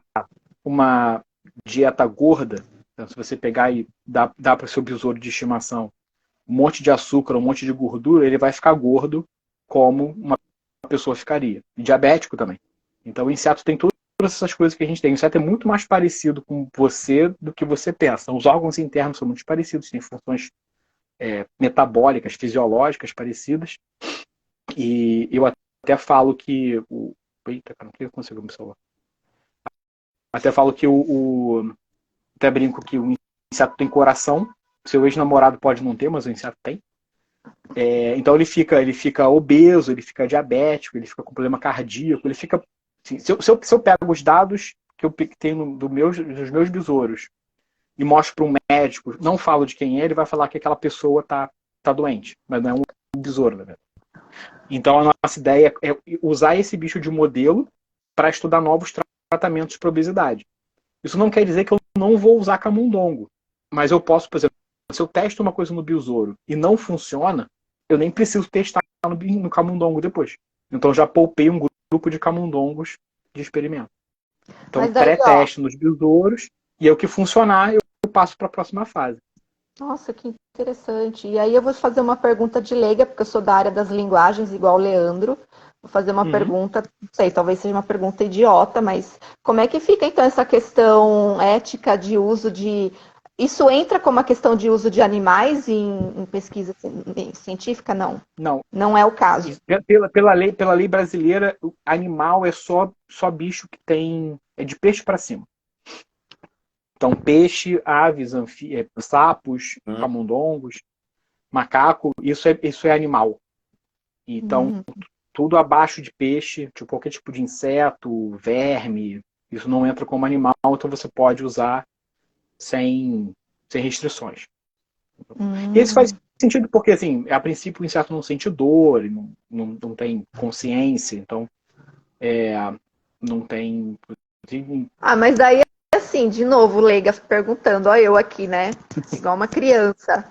C: uma dieta gorda, então se você pegar e dá para o seu besouro de estimação um monte de açúcar, um monte de gordura, ele vai ficar gordo como uma pessoa ficaria. E diabético também. Então o inseto tem todas essas coisas que a gente tem. O inseto é muito mais parecido com você do que você pensa. Os órgãos internos são muito parecidos, têm funções metabólicas, fisiológicas parecidas. E eu até falo que eita, cara, não consigo me salvar. Até falo que até brinco que o inseto tem coração. Seu ex-namorado pode não ter, mas o inseto tem. Então ele fica obeso, ele fica diabético, ele fica com problema cardíaco, ele fica. Assim, se eu pego os dados que eu tenho dos meus besouros e mostro para um médico, não falo de quem é, ele vai falar que aquela pessoa tá doente, mas não é um besouro, na verdade. Então a nossa ideia é usar esse bicho de modelo para estudar novos tratamentos para obesidade. Isso não quer dizer que eu não vou usar camundongo, mas eu posso, por exemplo, se eu testo uma coisa no besouro e não funciona, eu nem preciso testar no camundongo depois. Então já poupei um grupo de camundongos de experimento. Então pré-teste nos besouros e o que funcionar eu passo para a próxima fase.
A: Nossa, que interessante. E aí eu vou fazer uma pergunta de leiga, porque eu sou da área das linguagens, igual o Leandro. Vou fazer uma pergunta, não sei, talvez seja uma pergunta idiota, mas como é que fica então essa questão ética de uso de... Isso entra como uma questão de uso de animais em pesquisa científica? Não.
C: Não.
A: Não é o caso.
C: Pela lei brasileira, o animal é só bicho que tem... É de peixe para cima. Então, peixe, aves, sapos, camundongos, macaco, isso é animal. Então, tudo abaixo de peixe, tipo, qualquer tipo de inseto, verme, isso não entra como animal, então você pode usar sem restrições. E isso faz sentido porque, assim, a princípio o inseto não sente dor, não tem consciência, então não tem...
A: Mas daí, assim, de novo, leiga perguntando, ó, eu aqui, né? Igual uma criança.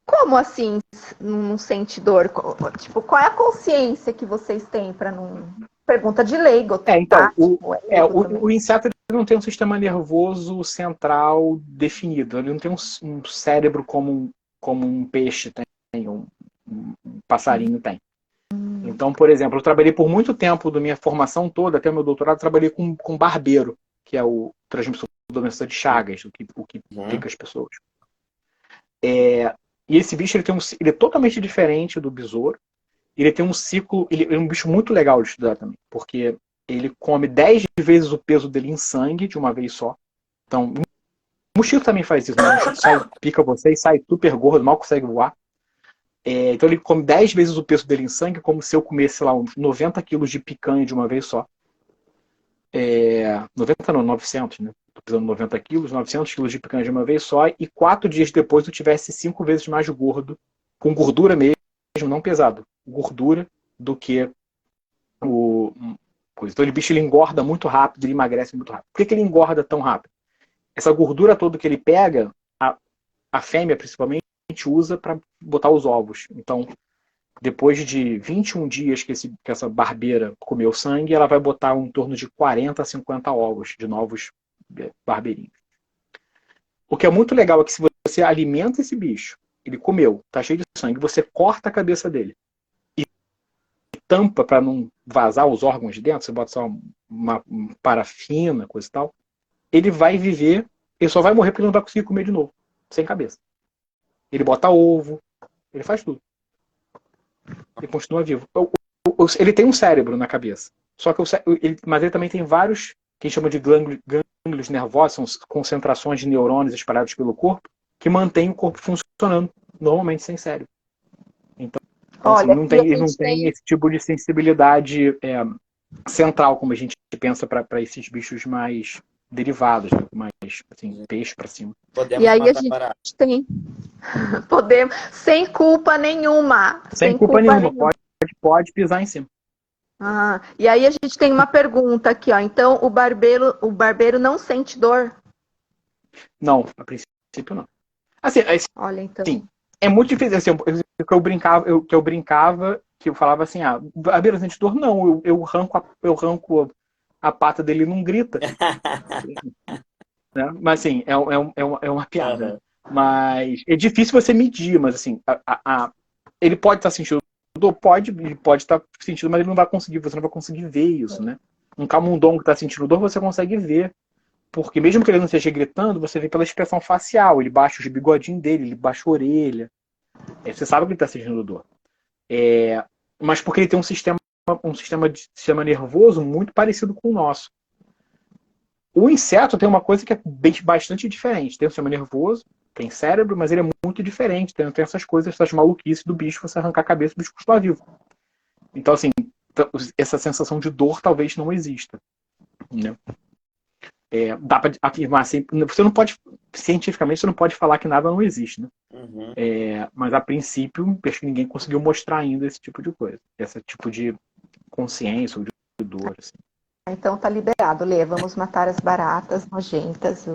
A: Como assim não sente dor? Tipo, qual é a consciência que vocês têm para não... Pergunta de leigo, tá?
C: Então,
A: Tipo,
C: o inseto não tem um sistema nervoso central definido. Ele não tem um cérebro como um peixe tem, um passarinho tem. Então, por exemplo, eu trabalhei por muito tempo da minha formação toda, até o meu doutorado, trabalhei com barbeiro, que é o transmissor da doença de Chagas, o que pica as pessoas. E esse bicho ele é totalmente diferente do besouro. Ele tem um ciclo, ele é um bicho muito legal de estudar também, porque ele come 10 vezes o peso dele em sangue de uma vez só. Então, o mosquito também faz isso, né? O mosquito pica você e sai super gordo, mal consegue voar. Então ele come 10 vezes o peso dele em sangue, como se eu comesse, sei lá, uns 90 quilos de picanha de uma vez só. 90 não, 900, né? Tô pesando 90 quilos, 900 quilos de picanha de uma vez só, e 4 dias depois eu tivesse 5 vezes mais gordo, com gordura mesmo, não pesado, gordura do que o coisa. Então o bicho ele engorda muito rápido, ele emagrece muito rápido. Por que ele engorda tão rápido? Essa gordura toda que ele pega, a fêmea principalmente usa para botar os ovos. Então, depois de 21 dias que essa barbeira comeu sangue, ela vai botar em torno de 40 a 50 ovos de novos barbeirinhos. O que é muito legal é que se você alimenta esse bicho, ele comeu, tá cheio de sangue, você corta a cabeça dele e tampa para não vazar os órgãos de dentro, você bota só uma parafina, coisa e tal, ele vai viver, ele só vai morrer porque ele não vai conseguir comer de novo, sem cabeça. Ele bota ovo, ele faz tudo. Ele continua vivo. Ele tem um cérebro na cabeça. Só que mas ele também tem vários, que a gente chama de gânglios nervosos, são concentrações de neurônios espalhados pelo corpo, que mantêm o corpo funcionando normalmente sem cérebro. Então,
A: olha,
C: assim, ele não tem esse tipo de sensibilidade central, como a gente pensa para esses bichos mais derivados, né? Mais assim, peixe para cima.
B: Podemos
A: e aí
B: matar
A: a gente
B: barato.
A: tem... Podemos, sem culpa nenhuma.
C: Sem culpa nenhuma. Pode pisar em cima.
A: E aí a gente tem uma pergunta aqui, ó. Então, o barbeiro não sente dor?
C: Não, a princípio não. Assim,
A: olha, então.
C: Sim, é muito difícil. Assim, que eu brincava, que eu falava assim, barbeiro sente dor? Não, eu arranco a pata dele e não grita. Né? Mas assim, é uma piada.
B: Uhum.
C: Mas é difícil você medir, mas assim, ele pode estar sentindo dor, ele pode estar sentindo, mas ele não vai conseguir, você não vai conseguir ver isso, né? Um camundongo que está sentindo dor, você consegue ver. Porque mesmo que ele não esteja gritando, você vê pela expressão facial, ele baixa os bigodinhos dele, ele baixa a orelha. Você sabe que ele está sentindo dor. Mas porque ele tem um sistema nervoso muito parecido com o nosso. O inseto tem uma coisa que é bastante diferente. Tem um sistema nervoso, tem cérebro, mas ele é muito diferente. Tem essas coisas, essas maluquices do bicho, você arrancar a cabeça do bicho continuar vivo. Então, assim, essa sensação de dor talvez não exista. Né? Dá para afirmar assim, você não pode, cientificamente, você não pode falar que nada não existe, né?
B: Uhum.
C: Mas a princípio, acho que ninguém conseguiu mostrar ainda esse tipo de coisa, esse tipo de consciência ou de dor. Assim.
A: Então tá liberado, Lê, vamos matar as baratas nojentas.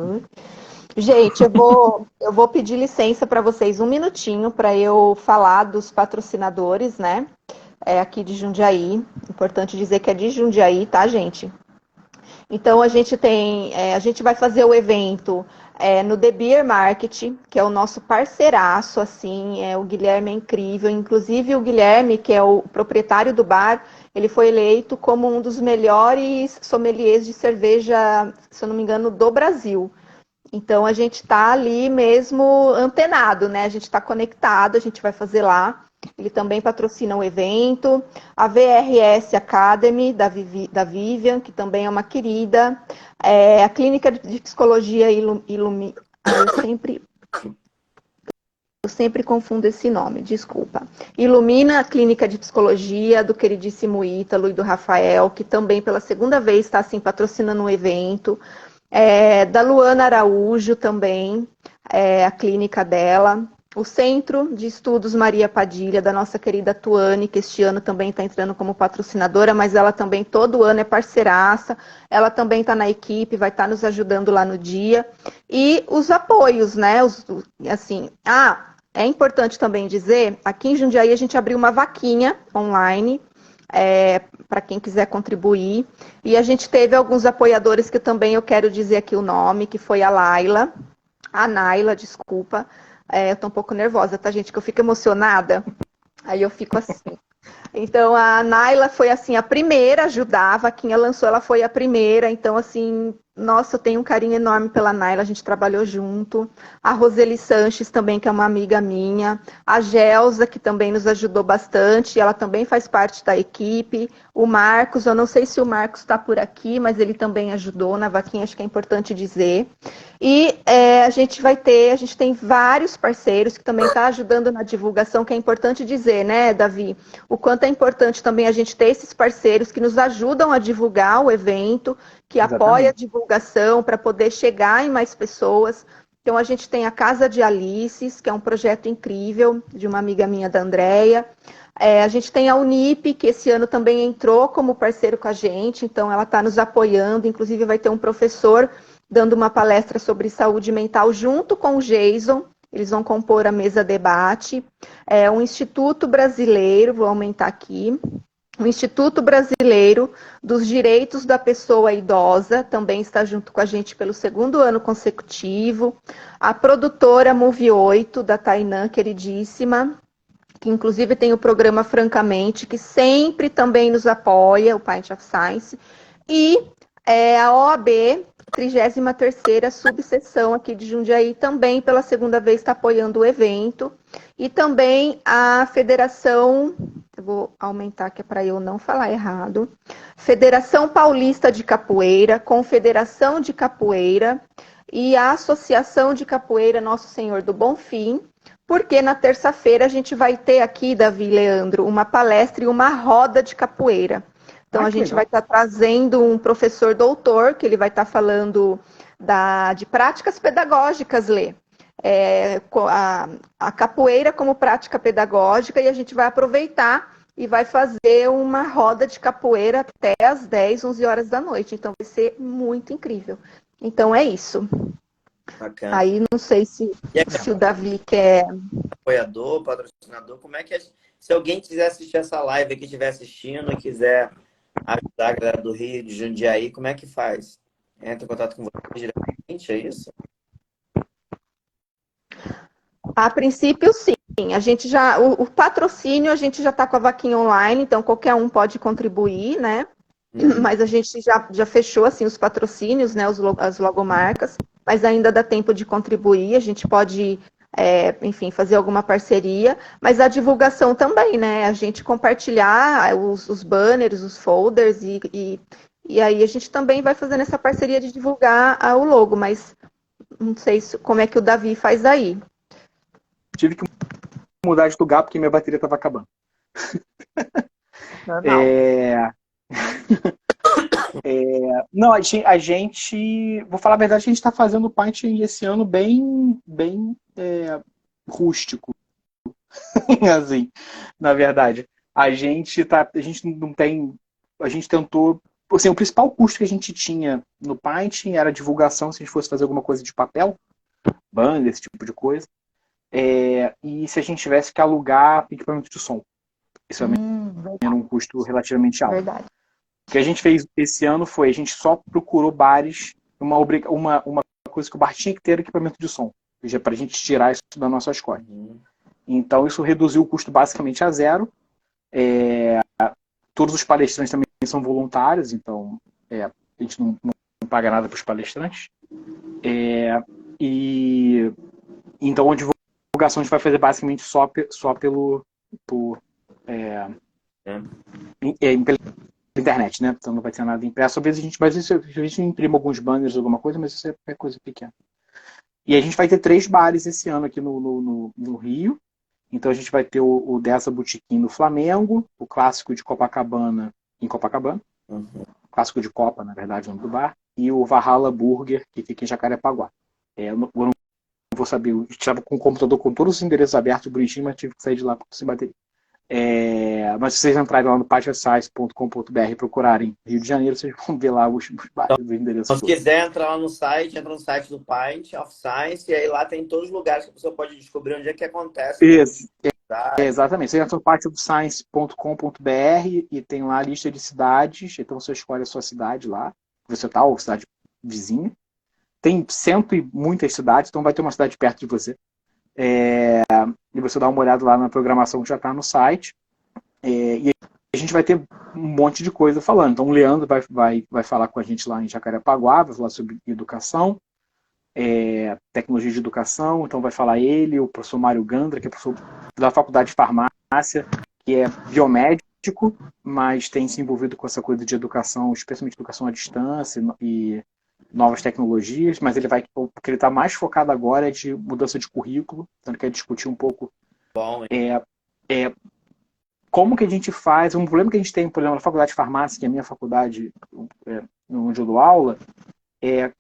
A: Gente, eu vou pedir licença para vocês um minutinho para eu falar dos patrocinadores, né? Aqui de Jundiaí. Importante dizer que é de Jundiaí, tá, gente? Então a gente a gente vai fazer o evento no The Beer Market, que é o nosso parceiraço, assim, o Guilherme é incrível. Inclusive o Guilherme, que é o proprietário do bar, ele foi eleito como um dos melhores sommeliers de cerveja, se eu não me engano, do Brasil. Então a gente está ali mesmo antenado, né? A gente está conectado, a gente vai fazer lá. Ele também patrocina o evento. A VRS Academy, da Vivian, que também é uma querida. A Clínica de Psicologia Ilumina. Eu sempre confundo esse nome, desculpa. Ilumina a Clínica de Psicologia do queridíssimo Ítalo e do Rafael, que também pela segunda vez está assim, patrocinando um evento. Da Luana Araújo também, a clínica dela. O Centro de Estudos Maria Padilha, da nossa querida Tuane, que este ano também está entrando como patrocinadora, mas ela também todo ano é parceiraça, ela também está na equipe, vai estar nos ajudando lá no dia. E os apoios, né? É importante também dizer, aqui em Jundiaí a gente abriu uma vaquinha online, para quem quiser contribuir. E a gente teve alguns apoiadores que também eu quero dizer aqui o nome, que foi a Naila, desculpa. Eu tô um pouco nervosa, tá, gente? Que eu fico emocionada. Aí eu fico assim. Então, a Naila foi, assim, a primeira a ajudar. A vaquinha lançou, ela foi a primeira. Então, assim, nossa, eu tenho um carinho enorme pela Naila. A gente trabalhou junto. A Roseli Sanches também, que é uma amiga minha. A Gelsa, que também nos ajudou bastante. Ela também faz parte da equipe. O Marcos, eu não sei se o Marcos está por aqui, mas ele também ajudou na vaquinha, acho que é importante dizer. E a gente tem vários parceiros que também estão ajudando na divulgação, que é importante dizer, né, Davi? O quanto é importante também a gente ter esses parceiros que nos ajudam a divulgar o evento, que apoia a divulgação para poder chegar em mais pessoas. Então, a gente tem a Casa de Alices, que é um projeto incrível, de uma amiga minha, da Andrea. A gente tem a Unip, que esse ano também entrou como parceiro com a gente, então ela está nos apoiando, inclusive vai ter um professor dando uma palestra sobre saúde mental junto com o Jason. Eles vão compor a mesa debate. Um Instituto Brasileiro, vou aumentar aqui, o Instituto Brasileiro dos Direitos da Pessoa Idosa também está junto com a gente pelo segundo ano consecutivo. A produtora Move 8, da Tainã, queridíssima, que inclusive tem o programa Francamente, que sempre também nos apoia, o Pint of Science. E a OAB, 33ª subseção aqui de Jundiaí, também pela segunda vez está apoiando o evento. E também a Federação, eu vou aumentar que é para eu não falar errado, Federação Paulista de Capoeira, Confederação de Capoeira e a Associação de Capoeira Nosso Senhor do Bonfim, porque na terça-feira a gente vai ter aqui, Davi e Leandro, uma palestra e uma roda de capoeira. Então, a gente vai estar trazendo um professor doutor, que ele vai estar falando de práticas pedagógicas, Lê. A capoeira como prática pedagógica, e a gente vai aproveitar e vai fazer uma roda de capoeira até às 10, 11 horas da noite. Então, vai ser muito incrível. Então, é isso.
B: Bacana.
A: Aí, não sei se o Davi quer...
B: Apoiador, patrocinador, como é que... Se alguém quiser assistir essa live aqui, estiver assistindo e quiser ajudar a galera do Rio, de Jundiaí, como é que faz? Entra em contato com você diretamente, é isso?
A: A princípio, sim. A gente já, o patrocínio, a gente já está com a vaquinha online, então qualquer um pode contribuir, né? Mas a gente já fechou assim, os patrocínios, né? As logomarcas, mas ainda dá tempo de contribuir, a gente pode... enfim, fazer alguma parceria, mas a divulgação também, né? A gente compartilhar os banners, os folders, e aí a gente também vai fazendo essa parceria de divulgar o logo, mas não sei como é que o Davi faz aí.
C: Tive que mudar de lugar porque minha bateria estava acabando. Não, a gente, vou falar a verdade, a gente está fazendo o Pint esse ano bem rústico, assim, na verdade. A gente tentou, assim, o principal custo que a gente tinha no Pint era a divulgação, se a gente fosse fazer alguma coisa de papel, banda, esse tipo de coisa, e se a gente tivesse que alugar equipamento de som. Isso era um custo relativamente alto.
A: Verdade.
C: O que a gente fez esse ano foi, a gente só procurou bares, uma coisa que o bar tinha que ter equipamento de som, para a gente tirar isso da nossa escola. Então isso reduziu o custo basicamente a zero. Todos os palestrantes também são voluntários, então a gente não paga nada para os palestrantes. E então a divulgação a gente vai fazer basicamente só pela internet, né? Então não vai ter nada impresso. Às vezes a gente imprime alguns banners, alguma coisa, mas isso é coisa pequena. E a gente vai ter 3 bares esse ano aqui no Rio. Então a gente vai ter o Dessa Botequim no Flamengo, o clássico de Copacabana em Copacabana, clássico de Copa, na verdade, o nome do bar, e o Valhalla Burger, que fica em Jacarepaguá. Eu não vou saber, eu estava com o computador com todos os endereços abertos, bonitinho, mas tive que sair de lá sem bateria. Mas se vocês entrarem lá no patioscience.com.br e procurarem Rio de Janeiro, vocês vão ver lá os bares dos endereços.
B: Então, se quiser entrar lá no site, entra no site do Pint of Science, e aí lá tem todos os lugares que a pessoa pode descobrir onde é que acontece.
C: Isso. Exatamente. Você entra no patioscience.com.br e tem lá a lista de cidades, então você escolhe a sua cidade lá, você tá, ou cidade vizinha. Tem cento e muitas cidades, então vai ter uma cidade perto de você. E você dá uma olhada lá na programação que já está no site. E a gente vai ter um monte de coisa falando. Então o Leandro vai falar com a gente lá em Jacarepaguá, vai falar sobre educação, tecnologia de educação. Então vai falar ele, o professor Mário Gandra, que é professor da Faculdade de Farmácia, que é biomédico, mas tem se envolvido com essa coisa de educação, especialmente educação à distância e novas tecnologias, mas o que ele está mais focado agora é de mudança de currículo, então ele quer discutir um pouco como que a gente faz, um problema que a gente tem, por exemplo, na Faculdade de Farmácia, que é a minha faculdade onde eu dou aula,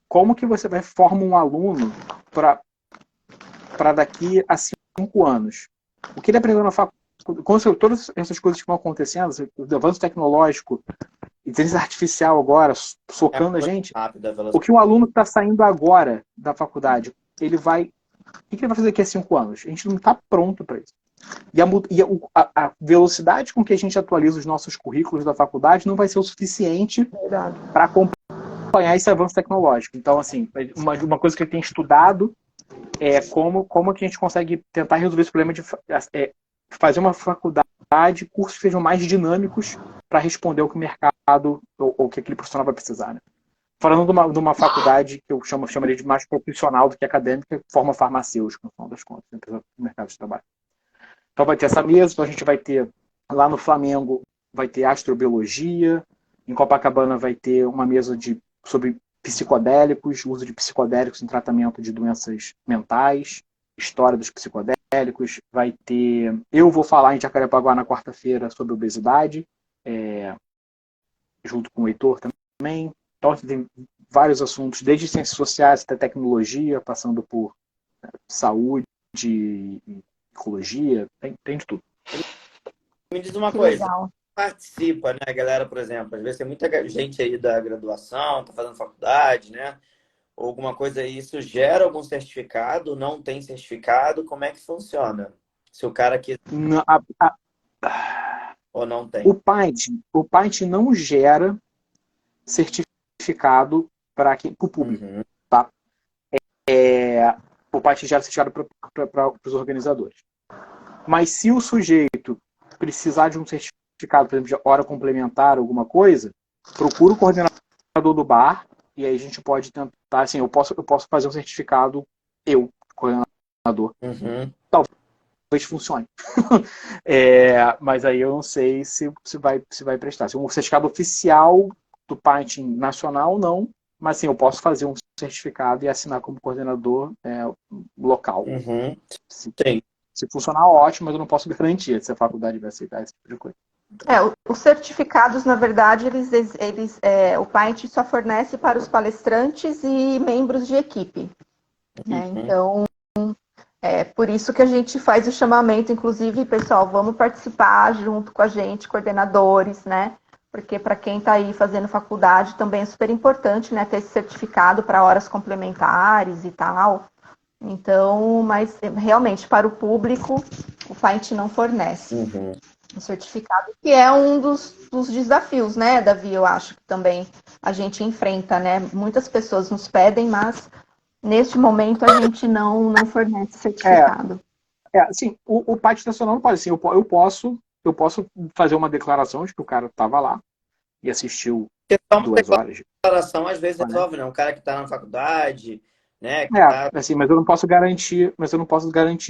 C: como que você vai formar um aluno para daqui a 5 anos. O que ele aprendeu na faculdade, todas essas coisas que vão acontecendo, o avanço tecnológico, inteligência artificial agora, socando a gente. O que um aluno que está saindo agora da faculdade, o que ele vai fazer daqui a 5 anos? A gente não está pronto para isso. E a velocidade com que a gente atualiza os nossos currículos da faculdade não vai ser o suficiente para acompanhar esse avanço tecnológico. Então, assim, uma coisa que ele tem estudado é como que a gente consegue tentar resolver esse problema de fazer uma faculdade, cursos que sejam mais dinâmicos para responder ao que o mercado ou que aquele profissional vai precisar. Né? Falando de uma faculdade que eu chamaria de mais profissional do que acadêmica, que forma farmacêutica, no final das contas, no mercado de trabalho. Então vai ter essa mesa, então a gente vai ter lá no Flamengo, vai ter astrobiologia, em Copacabana vai ter uma mesa sobre psicodélicos, uso de psicodélicos em tratamento de doenças mentais, história dos psicodélicos, vai ter... Eu vou falar em Jacarepaguá na quarta-feira sobre obesidade, junto com o Heitor também. Então tem vários assuntos, desde ciências sociais até tecnologia, passando por saúde, ecologia, tem de tudo.
B: Me diz uma coisa, participa, né, galera, por exemplo, às vezes tem muita gente aí da graduação, tá fazendo faculdade, né, ou alguma coisa aí, isso gera algum certificado, não tem certificado, como é que funciona? Se o cara quiser... Ou não tem?
C: O PAIT não gera certificado para o público, tá? O PAIT gera certificado para os organizadores. Mas se o sujeito precisar de um certificado, por exemplo, de hora complementar, alguma coisa, procura o coordenador do bar e aí a gente pode tentar, assim, eu posso fazer um certificado, coordenador. Talvez funcione. Mas aí eu não sei se vai prestar. Se um certificado oficial do PAIT nacional, não, mas sim, eu posso fazer um certificado e assinar como coordenador local. Se funcionar, ótimo, mas eu não posso garantir se a faculdade vai aceitar esse tipo de coisa.
A: Os certificados, na verdade, o PAIT só fornece para os palestrantes e membros de equipe. Né? Então, por isso que a gente faz o chamamento, inclusive, pessoal, vamos participar junto com a gente, coordenadores, né? Porque para quem está aí fazendo faculdade também é super importante, né, ter esse certificado para horas complementares e tal. Então, mas realmente para o público o PAIT não fornece. O certificado, que é um dos desafios, né, Davi? Eu acho que também a gente enfrenta, né? Muitas pessoas nos pedem, mas neste momento a gente não fornece
C: É,
A: certificado.
C: assim, o Pátio Nacional não pode, assim, eu posso fazer uma declaração de que o cara estava lá e assistiu
B: Porque só uma
C: 2 horas,
B: declaração às vezes
C: né?
B: resolve, né? Um cara que está na faculdade, né? Que tá...
C: Assim, mas eu não posso garantir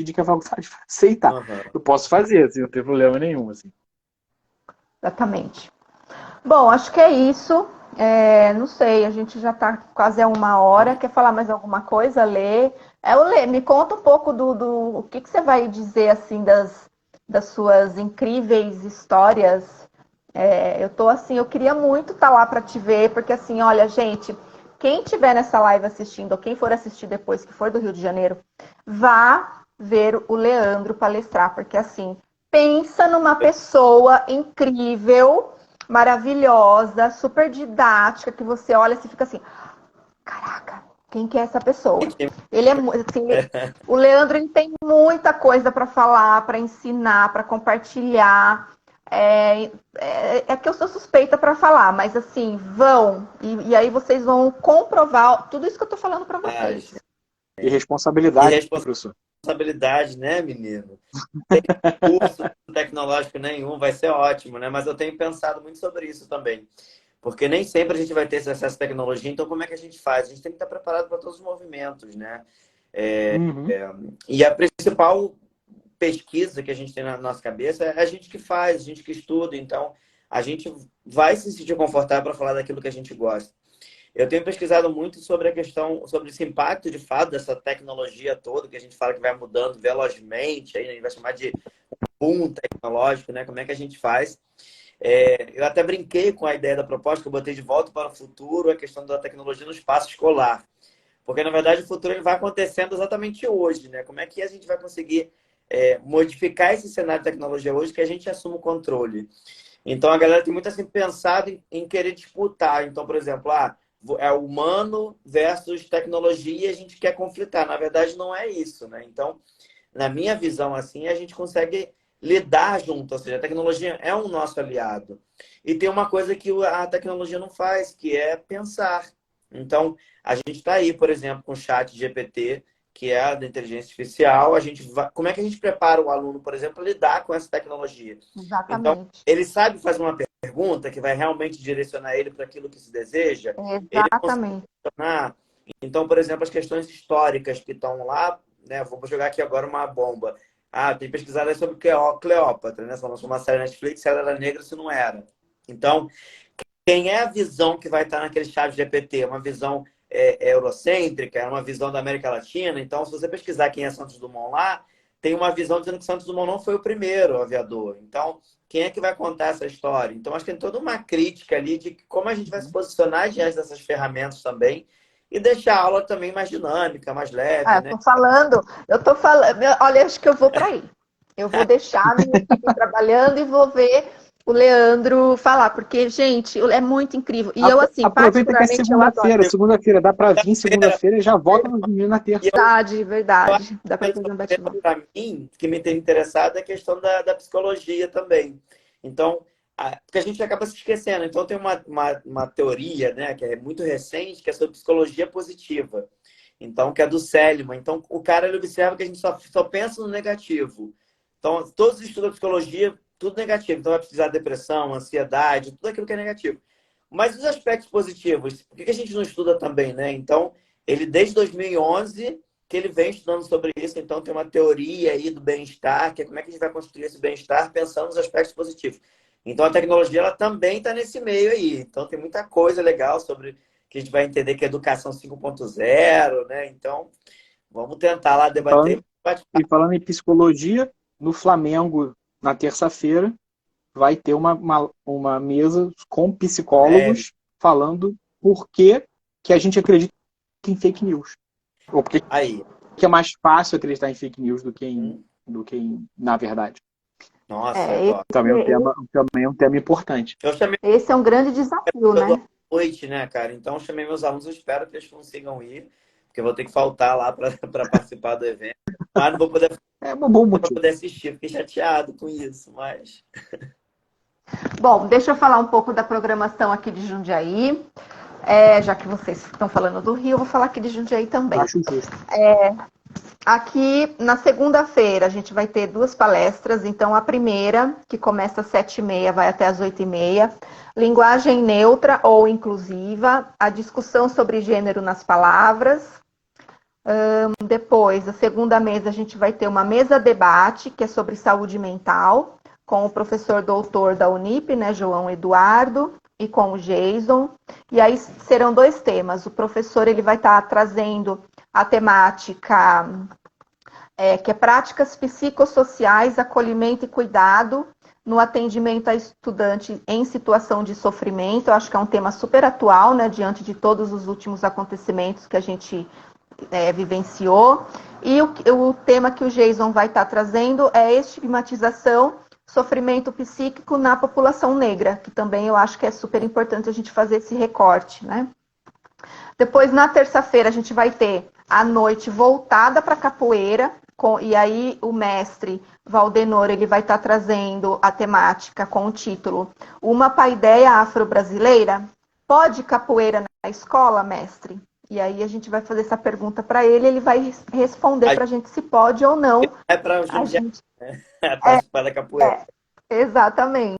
C: de que a faculdade vai aceitar.
B: Uhum.
C: Eu posso fazer, assim, não tem problema nenhum, assim.
A: Exatamente. Bom, acho que é isso. Não sei, a gente já está quase a 1 hora. Quer falar mais alguma coisa, Lê? Lê, me conta um pouco o que você vai dizer assim das suas incríveis histórias. Eu tô assim, eu queria muito estar lá para te ver, porque assim, olha, gente, quem tiver nessa live assistindo, ou quem for assistir depois, que for do Rio de Janeiro, vá ver o Leandro palestrar, porque assim, pensa numa pessoa incrível, maravilhosa, super didática, que você olha e fica assim, caraca, quem que é essa pessoa? Ele é assim, o Leandro ele tem muita coisa para falar, para ensinar, para compartilhar. É que eu sou suspeita para falar, mas assim, vão e aí vocês vão comprovar tudo isso que eu tô falando para
B: Ah,
A: vocês.
C: E
B: e
C: responsabilidade, professor.
B: responsabilidade, né, menino? Tem curso tecnológico nenhum, vai ser ótimo, né? Mas eu tenho pensado muito sobre isso também. Porque nem sempre a gente vai ter esse acesso à tecnologia, então como é que a gente faz? A gente tem que estar preparado para todos os movimentos, né?
C: Uhum.
B: E a principal pesquisa que a gente tem na nossa cabeça é a gente que faz, a gente que estuda, então a gente vai se sentir confortável para falar daquilo que a gente gosta. Eu tenho pesquisado muito sobre a questão, sobre esse impacto de fato dessa tecnologia toda, que a gente fala que vai mudando velozmente, aí a gente vai chamar de boom tecnológico, né? Como é que a gente faz? Eu até brinquei com a ideia da proposta que eu botei de volta para o futuro, a questão da tecnologia no espaço escolar. Porque, na verdade, o futuro ele vai acontecendo exatamente hoje, né? Como é que a gente vai conseguir modificar esse cenário de tecnologia hoje que a gente assuma o controle? Então, a galera tem muito assim pensado em querer disputar. Então, por exemplo, é humano versus tecnologia e a gente quer conflitar. Na verdade, não é isso, né? Então, na minha visão, assim, a gente consegue lidar junto. Ou seja, a tecnologia é um nosso aliado. E tem uma coisa que a tecnologia não faz, que é pensar. Então, a gente está aí, por exemplo, com o chat GPT, que é a da inteligência artificial. Como é que a gente prepara o aluno, por exemplo, para lidar com essa tecnologia? Então,
A: Exatamente.
B: ele sabe fazer uma pergunta que vai realmente direcionar ele para aquilo que se deseja. Ele consegue
A: Exatamente.
B: funcionar. Então, por exemplo, as questões históricas que estão lá, né? Vou jogar aqui agora uma bomba. Tem pesquisado aí sobre Cleópatra, né? Só lançou uma série na Netflix, se ela era negra, se não era. Então, quem é a visão que vai estar naquele chat GPT? Uma visão eurocêntrica, é uma visão da América Latina. Então, se você pesquisar quem é Santos Dumont lá, tem uma visão dizendo que Santos Dumont não foi o primeiro aviador. Então, quem é que vai contar essa história? Então, acho que tem toda uma crítica ali de como a gente vai se posicionar diante dessas ferramentas também e deixar a aula também mais dinâmica, mais leve, né?
A: Eu tô falando, olha, acho que eu vou para aí. Eu vou deixar a minha equipe trabalhando e vou ver o Leandro falar, porque, gente, é muito incrível. E eu, assim,
C: Aproveita que é
A: particularmente, eu adoro.
C: segunda-feira, dá para vir segunda-feira e já volta nos meninos na terça.
A: Verdade, verdade. Dá para fazer um bate-volta.
B: Para mim, que me tem interessado é a questão da psicologia também. Então, porque a gente acaba se esquecendo. Então, tem uma teoria, né, que é muito recente, que é sobre psicologia positiva. Então, que é do Seligman. Então, o cara ele observa que a gente só pensa no negativo. Então, todos os estudos da psicologia, tudo negativo. Então, vai precisar de depressão, ansiedade, tudo aquilo que é negativo. Mas os aspectos positivos, por que a gente não estuda também, né? Então, ele desde 2011 que ele vem estudando sobre isso, então tem uma teoria aí do bem-estar, que é como é que a gente vai construir esse bem-estar pensando nos aspectos positivos. Então a tecnologia ela também está nesse meio aí. Então tem muita coisa legal sobre que a gente vai entender que é educação 5.0, né? Então vamos tentar lá debater.
C: Falando em psicologia, no Flamengo, na terça-feira, vai ter uma mesa com psicólogos falando por que a gente acredita em fake news. Ou porque
B: Aí.
C: é mais fácil acreditar em fake news do que na verdade.
B: Nossa, eu gosto.
C: Também é um tema importante.
A: Esse é um grande desafio, né?
B: Noite, né, cara? Então, chamei meus alunos, eu espero que eles consigam ir, porque eu vou ter que faltar lá para participar do evento. Mas não vou poder,
C: É um bom
B: não vou
C: motivo.
B: poder assistir, fiquei chateado com isso, mas...
A: Bom, deixa eu falar um pouco da programação aqui de Jundiaí. Já que vocês estão falando do Rio, eu vou falar aqui de Jundiaí também.
C: Acho justo.
A: Aqui na segunda-feira a gente vai ter 2 palestras. Então, a primeira, que começa às 7h30, vai até às 8h30. Linguagem neutra ou inclusiva, a discussão sobre gênero nas palavras. Depois, a segunda mesa, a gente vai ter uma mesa debate, que é sobre saúde mental, com o professor doutor da Unip, né, João Eduardo, e com o Jason. E aí serão 2 temas. O professor ele vai estar trazendo a temática que é práticas psicossociais, acolhimento e cuidado no atendimento a estudante em situação de sofrimento. Eu acho que é um tema super atual, né, diante de todos os últimos acontecimentos que a gente vivenciou. E o tema que o Jason vai estar trazendo é estigmatização, sofrimento psíquico na população negra, que também eu acho que é super importante a gente fazer esse recorte, né? Depois, na terça-feira, a gente vai ter a noite voltada para capoeira, e aí o mestre Valdenor ele vai estar trazendo a temática com o título Uma Paideia Afro-Brasileira? Pode capoeira na escola, mestre? E aí a gente vai fazer essa pergunta para ele vai responder para a gente se pode ou não.
B: É para
A: a gente...
B: participar da capoeira.
A: Exatamente.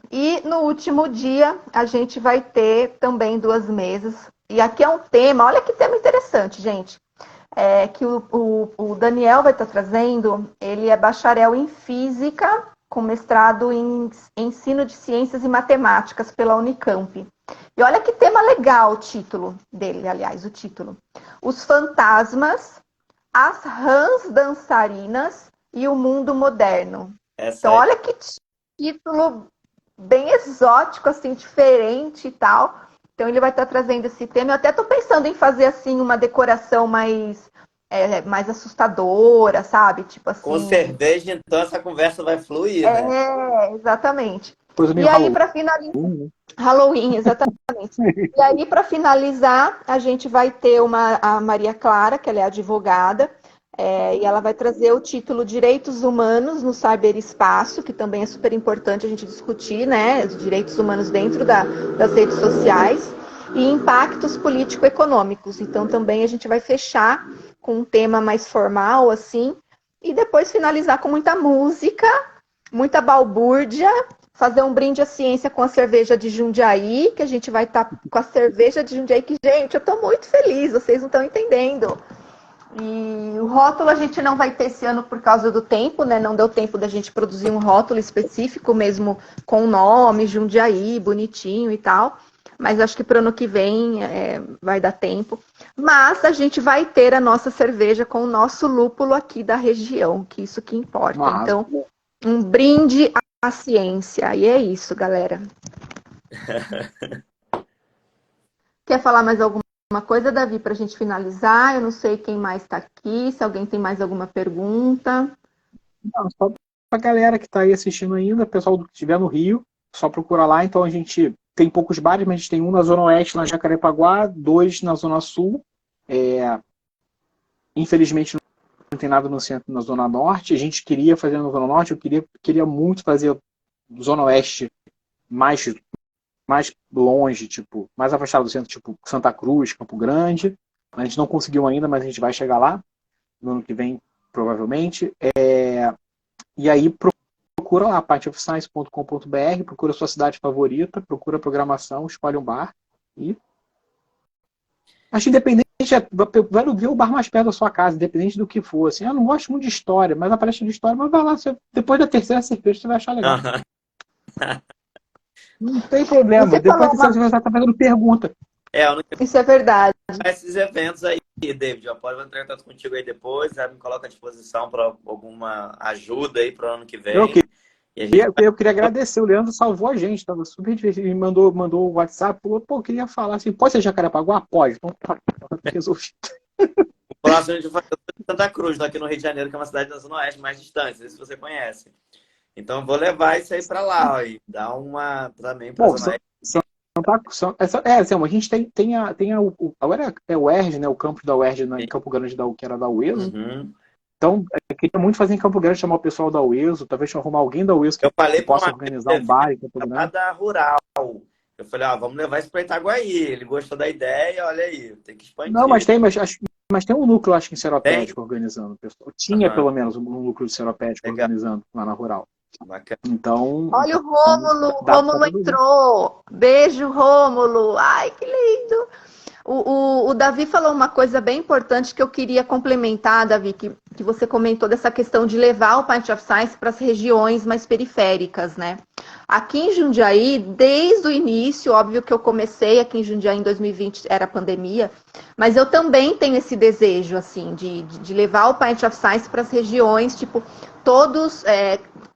A: E no último dia a gente vai ter também 2 mesas. E aqui é um tema, olha que tema interessante, gente. Que o Daniel vai estar trazendo, ele é bacharel em física, com mestrado em ensino de ciências e matemáticas pela Unicamp. E olha que tema legal o título dele, aliás, o título. Os fantasmas, as rãs dançarinas e o mundo moderno. Então, olha que título bem exótico, assim, diferente e tal. Então, ele vai estar trazendo esse tema. Eu até estou pensando em fazer, assim, uma decoração mais assustadora, sabe? Tipo assim...
B: Com cerveja, então, essa conversa vai fluir, né?
A: Exatamente.
C: E
A: aí, para finalizar... Halloween, exatamente. E aí, para finalizar, a gente vai ter a Maria Clara, que ela é advogada, e ela vai trazer o título Direitos Humanos no Cyberespaço, que também é super importante a gente discutir, né? Os direitos humanos dentro das redes sociais, e impactos político-econômicos. Então, também a gente vai fechar com um tema mais formal, assim, e depois finalizar com muita música, muita balbúrdia, fazer um brinde à ciência com a cerveja de Jundiaí, que a gente vai estar com a cerveja de Jundiaí, que, gente, eu estou muito feliz, vocês não estão entendendo. E o rótulo a gente não vai ter esse ano por causa do tempo, né? Não deu tempo da gente produzir um rótulo específico mesmo com o nome, Jundiaí, bonitinho e tal. Mas acho que para o ano que vem vai dar tempo. Mas a gente vai ter a nossa cerveja com o nosso lúpulo aqui da região, que isso que importa.
C: Mas...
A: Então, um brinde à ciência. E é isso, galera. Quer falar mais alguma coisa, Davi, para a gente finalizar? Eu não sei quem mais está aqui, se alguém tem mais alguma pergunta.
C: Não, só para a galera que está aí assistindo ainda, pessoal que estiver no Rio, só procura lá. Então a gente tem poucos bares, mas a gente tem um na Zona Oeste, na Jacarepaguá, 2 na Zona Sul. Infelizmente não tem nada no centro, na Zona Norte. A gente queria fazer na Zona Norte, eu queria muito fazer Zona Oeste mais longe, tipo, mais afastado do centro, tipo Santa Cruz, Campo Grande. A gente não conseguiu ainda, mas a gente vai chegar lá no ano que vem, provavelmente. E aí procura lá, partyofscience.com.br, procura a sua cidade favorita, procura a programação, escolhe um bar e... Acho independente, vai ver o bar mais perto da sua casa, independente do que for. Assim, eu não gosto muito de história, mas a palestra de história, mas vai lá, depois da terceira cerveja você vai achar legal. Não tem problema. Depois você vai estar fazendo pergunta.
A: Isso é verdade.
B: Esses eventos aí, David, eu posso entrar em contato contigo aí depois, me coloca à disposição para alguma ajuda aí para o ano que vem.
C: Eu queria agradecer, o Leandro salvou a gente, estava super divertido, ele mandou o WhatsApp, eu queria falar assim, pode ser Jacarepaguá? Pode, então tá, resolvido.
B: O próximo a gente vai fazer Santa Cruz, aqui no Rio de Janeiro, que é uma cidade da Zona Oeste, mais distante, não sei se você conhece. Então eu vou levar isso aí para lá, ó, e dar uma também para a Zona Oeste.
C: assim, a gente agora é o UERJ, né? O campus da UERJ em Campo Grande, que era da UESO.
B: Uhum.
C: Então, eu queria muito fazer em Campo Grande, chamar o pessoal da UESO, talvez arrumar alguém da UESO
B: Eu falei
C: que
B: para
C: possa
B: uma
C: organizar um bar em Campo Grande.
B: da rural. Eu falei, vamos levar isso para Itaguaí. Ele gostou da ideia, olha aí, tem que expandir.
C: Não, mas tem um núcleo, acho que em Seropédico
B: Tem?
C: organizando. Tinha pelo menos um núcleo de Seropédico
B: Legal.
C: Organizando lá na rural.
B: Bacana.
C: Então.
A: Olha o Rômulo, Rômulo entrou. Beijo, Rômulo. Ai, que lindo. O Davi falou uma coisa bem importante que eu queria complementar, Davi, que você comentou dessa questão de levar o Pint of Science para as regiões mais periféricas, né? Aqui em Jundiaí, desde o início, óbvio que eu comecei aqui em Jundiaí em 2020, era pandemia, mas eu também tenho esse desejo, assim, de levar o Pint of Science para as regiões, tipo, todos...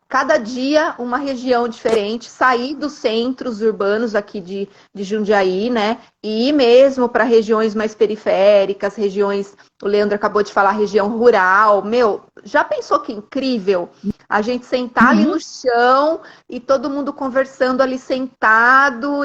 A: cada dia uma região diferente, sair dos centros urbanos aqui de Jundiaí, né? E ir mesmo para regiões mais periféricas, regiões, o Leandro acabou de falar, região rural. Meu, já pensou que incrível? A gente sentar ali no chão e todo mundo conversando ali sentado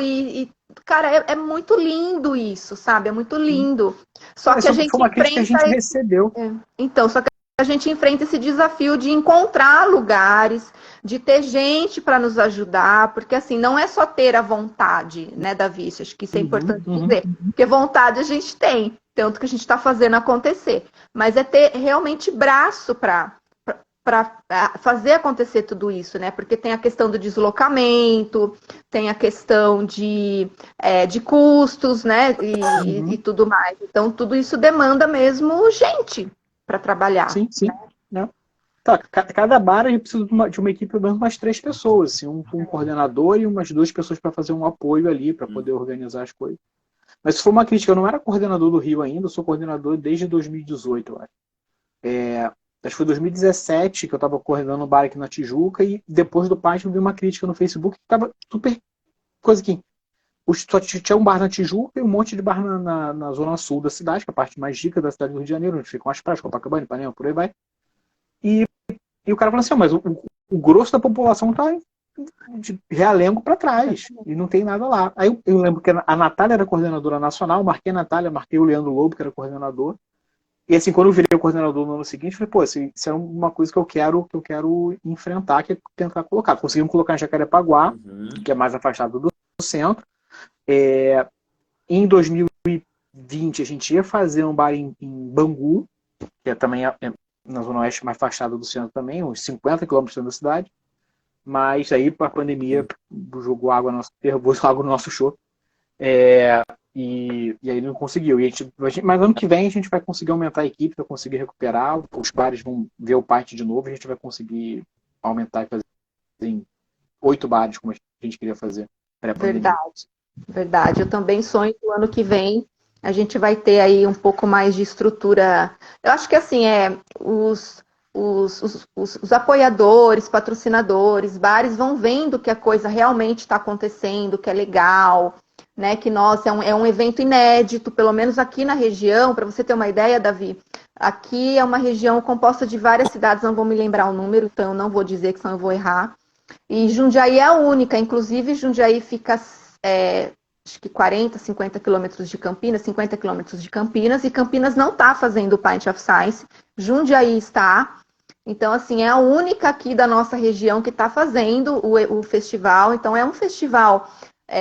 A: cara, é muito lindo isso, sabe? É muito lindo. Só que a gente
C: foi uma crítica que a gente recebeu.
A: Então, só que a gente enfrenta esse desafio de encontrar lugares, de ter gente para nos ajudar, porque assim, não é só ter a vontade, né, Davi? Acho que isso é importante dizer, porque vontade a gente tem, tanto que a gente está fazendo acontecer, mas é ter realmente braço para fazer acontecer tudo isso, né? Porque tem a questão do deslocamento, tem a questão de custos, né? E tudo mais. Então, tudo isso demanda mesmo gente para trabalhar.
C: Sim. Né? Tá, cada bar a gente precisa de uma equipe pelo menos umas 3 pessoas, assim, um coordenador e umas 2 pessoas para fazer um apoio ali, para poder organizar as coisas. Mas se for uma crítica, eu não era coordenador do Rio ainda, eu sou coordenador desde 2018, eu acho. Acho que foi 2017 que eu estava coordenando um bar aqui na Tijuca e depois do Pint eu vi uma crítica no Facebook que estava super coisa aqui. Só tinha um bar na Tijuca e um monte de bar na zona sul da cidade, que é a parte mais rica da cidade do Rio de Janeiro, onde ficam as praias, Copacabana, Ipanema, por aí vai. E o cara falou assim, mas o grosso da população está de Realengo para trás e não tem nada lá. Aí eu lembro que a Natália era coordenadora nacional, marquei a Natália, marquei o Leandro Lobo, que era coordenador. E assim, quando eu virei o coordenador no ano seguinte, eu falei, isso é uma coisa que eu quero enfrentar, que é tentar colocar. Conseguimos colocar em Jacarepaguá, que é mais afastado do centro. Em 2020, a gente ia fazer um bar em Bangu, que também é na zona oeste mais afastada do centro também, uns 50 quilômetros da cidade. Mas aí, a pandemia, jogou água no nosso show. E aí não conseguiu. Mas ano que vem a gente vai conseguir aumentar a equipe, vai conseguir recuperar, os bares vão ver o Pint de novo e a gente vai conseguir aumentar e fazer em 8 bares, como a gente queria fazer pré-pandemia.
A: Verdade. Eu também sonho que o ano que vem a gente vai ter aí um pouco mais de estrutura. Eu acho que assim, os apoiadores, patrocinadores, bares vão vendo que a coisa realmente está acontecendo, que é legal, né? Que é um evento inédito, pelo menos aqui na região, para você ter uma ideia, Davi, aqui é uma região composta de várias cidades, não vou me lembrar o número, então eu não vou dizer que senão eu vou errar. E Jundiaí é a única, inclusive Jundiaí fica acho que 40, 50 quilômetros de Campinas, 50 quilômetros de Campinas, e Campinas não está fazendo o Pint of Science, Jundiaí está. Então, assim, é a única aqui da nossa região que está fazendo o festival. Então, é um festival,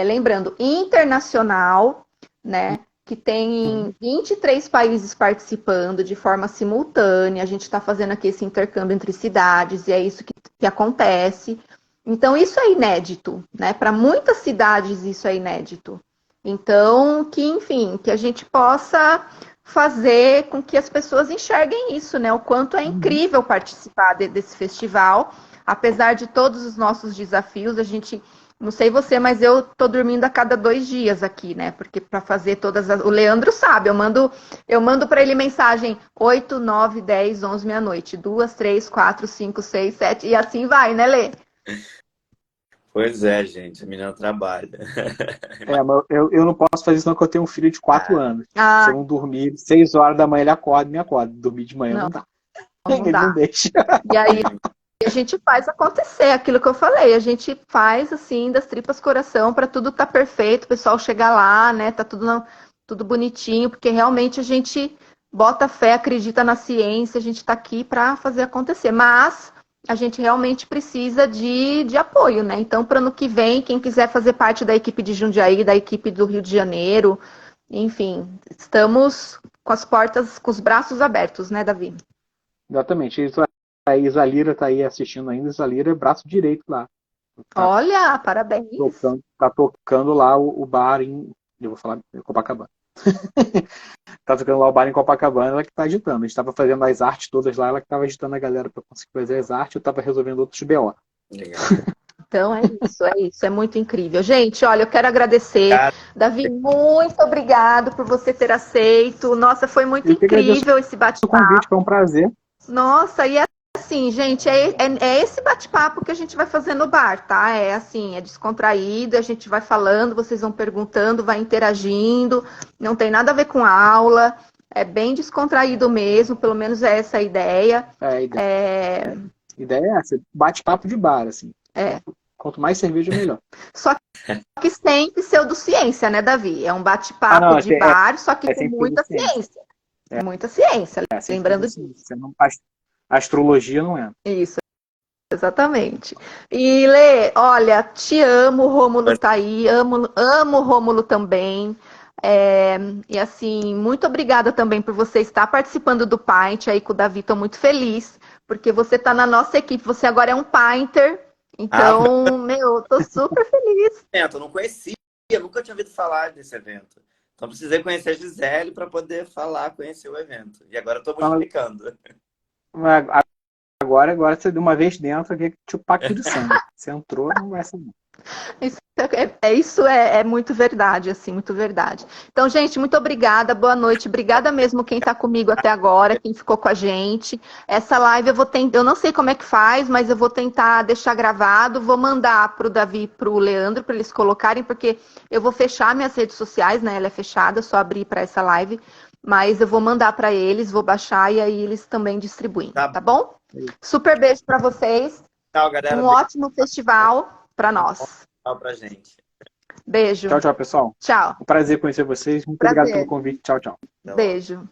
A: lembrando, internacional, né? Que tem 23 países participando de forma simultânea. A gente está fazendo aqui esse intercâmbio entre cidades e é isso que acontece. Então, isso é inédito, né? Para muitas cidades isso é inédito. Então, que a gente possa fazer com que as pessoas enxerguem isso, né? O quanto é incrível participar desse festival. Apesar de todos os nossos desafios, a gente... Não sei você, mas eu tô dormindo a cada 2 dias aqui, né? Porque para fazer todas as... O Leandro sabe, eu mando para ele mensagem 8, 9, 10, 11, meia-noite. 2, 3, 4, 5, 6, 7 e assim vai, né, Lê?
B: Pois é, gente, a menina trabalha.
C: Mas eu não posso fazer isso não, porque eu tenho um filho de 4 anos. Se eu não dormir 6 horas da manhã, ele acorda e me acorda. Dormir de manhã não dá.
A: Não
C: Ele
A: dá.
C: não deixa.
A: E aí, a gente faz acontecer aquilo que eu falei. A gente faz assim das tripas coração para tudo tá perfeito, o pessoal chegar lá, né? Tá tudo bonitinho, porque realmente a gente bota fé, acredita na ciência, a gente está aqui para fazer acontecer. Mas a gente realmente precisa de apoio, né? Então, para ano que vem, quem quiser fazer parte da equipe de Jundiaí, da equipe do Rio de Janeiro, enfim, estamos com as portas, com os braços abertos, né, Davi?
C: Exatamente. A Isalira está aí assistindo ainda. Isalira é braço direito lá.
A: Olha, parabéns.
C: Tá tocando lá o bar em... Eu vou falar em Copacabana. Tá tocando lá o bar em Copacabana, ela que tá agitando. A gente tava fazendo as artes todas lá, ela que tava agitando a galera para conseguir fazer as artes, eu tava resolvendo outros BO.
B: Legal.
A: Então é isso, é muito incrível. Gente, olha, eu quero agradecer. Davi, muito obrigado por você ter aceito. Nossa, foi muito incrível esse bate-papo.
C: O convite foi um prazer.
A: Nossa, e assim, gente, é esse bate-papo que a gente vai fazer no bar, tá? É assim, é descontraído, a gente vai falando, vocês vão perguntando, vai interagindo, não tem nada a ver com aula, é bem descontraído mesmo, pelo menos é essa a ideia.
C: A ideia é essa, bate-papo de bar, assim. Quanto mais cerveja, melhor.
A: Só que sem pseudociência, né, Davi? É um bate-papo de bar, só que com muita ciência. Muita ciência, lembrando disso.
C: Astrologia não é.
A: Isso, exatamente. E, Lê, olha, te amo, o Rômulo tá aí, amo o Rômulo também. E assim, muito obrigada também por você estar participando do Pint aí com o Davi, tô muito feliz, porque você tá na nossa equipe, você agora é um Pinter, então, meu, tô super feliz.
B: Eu não conhecia, nunca tinha ouvido falar desse evento. Então precisei conhecer a Gisele para poder conhecer o evento. E agora eu tô multiplicando.
C: Agora você de uma vez dentro, aqui tipo pacto de sangue. Você entrou, não vai sair.
A: Isso é muito verdade, assim, muito verdade. Então, gente, muito obrigada, boa noite. Obrigada mesmo quem está comigo até agora, quem ficou com a gente. Essa live eu não sei como é que faz, mas eu vou tentar deixar gravado, vou mandar para o Davi e para o Leandro, para eles colocarem, porque eu vou fechar minhas redes sociais, né? Ela é fechada, só abrir para essa live. Mas eu vou mandar para eles, vou baixar e aí eles também distribuem, tá bom? Super beijo para vocês.
B: Tchau, galera.
A: Um ótimo festival para nós.
B: Tchau pra gente.
A: Beijo.
C: Tchau, pessoal.
A: Tchau.
C: Um prazer conhecer vocês. Muito obrigado pelo convite. Tchau.
A: Beijo.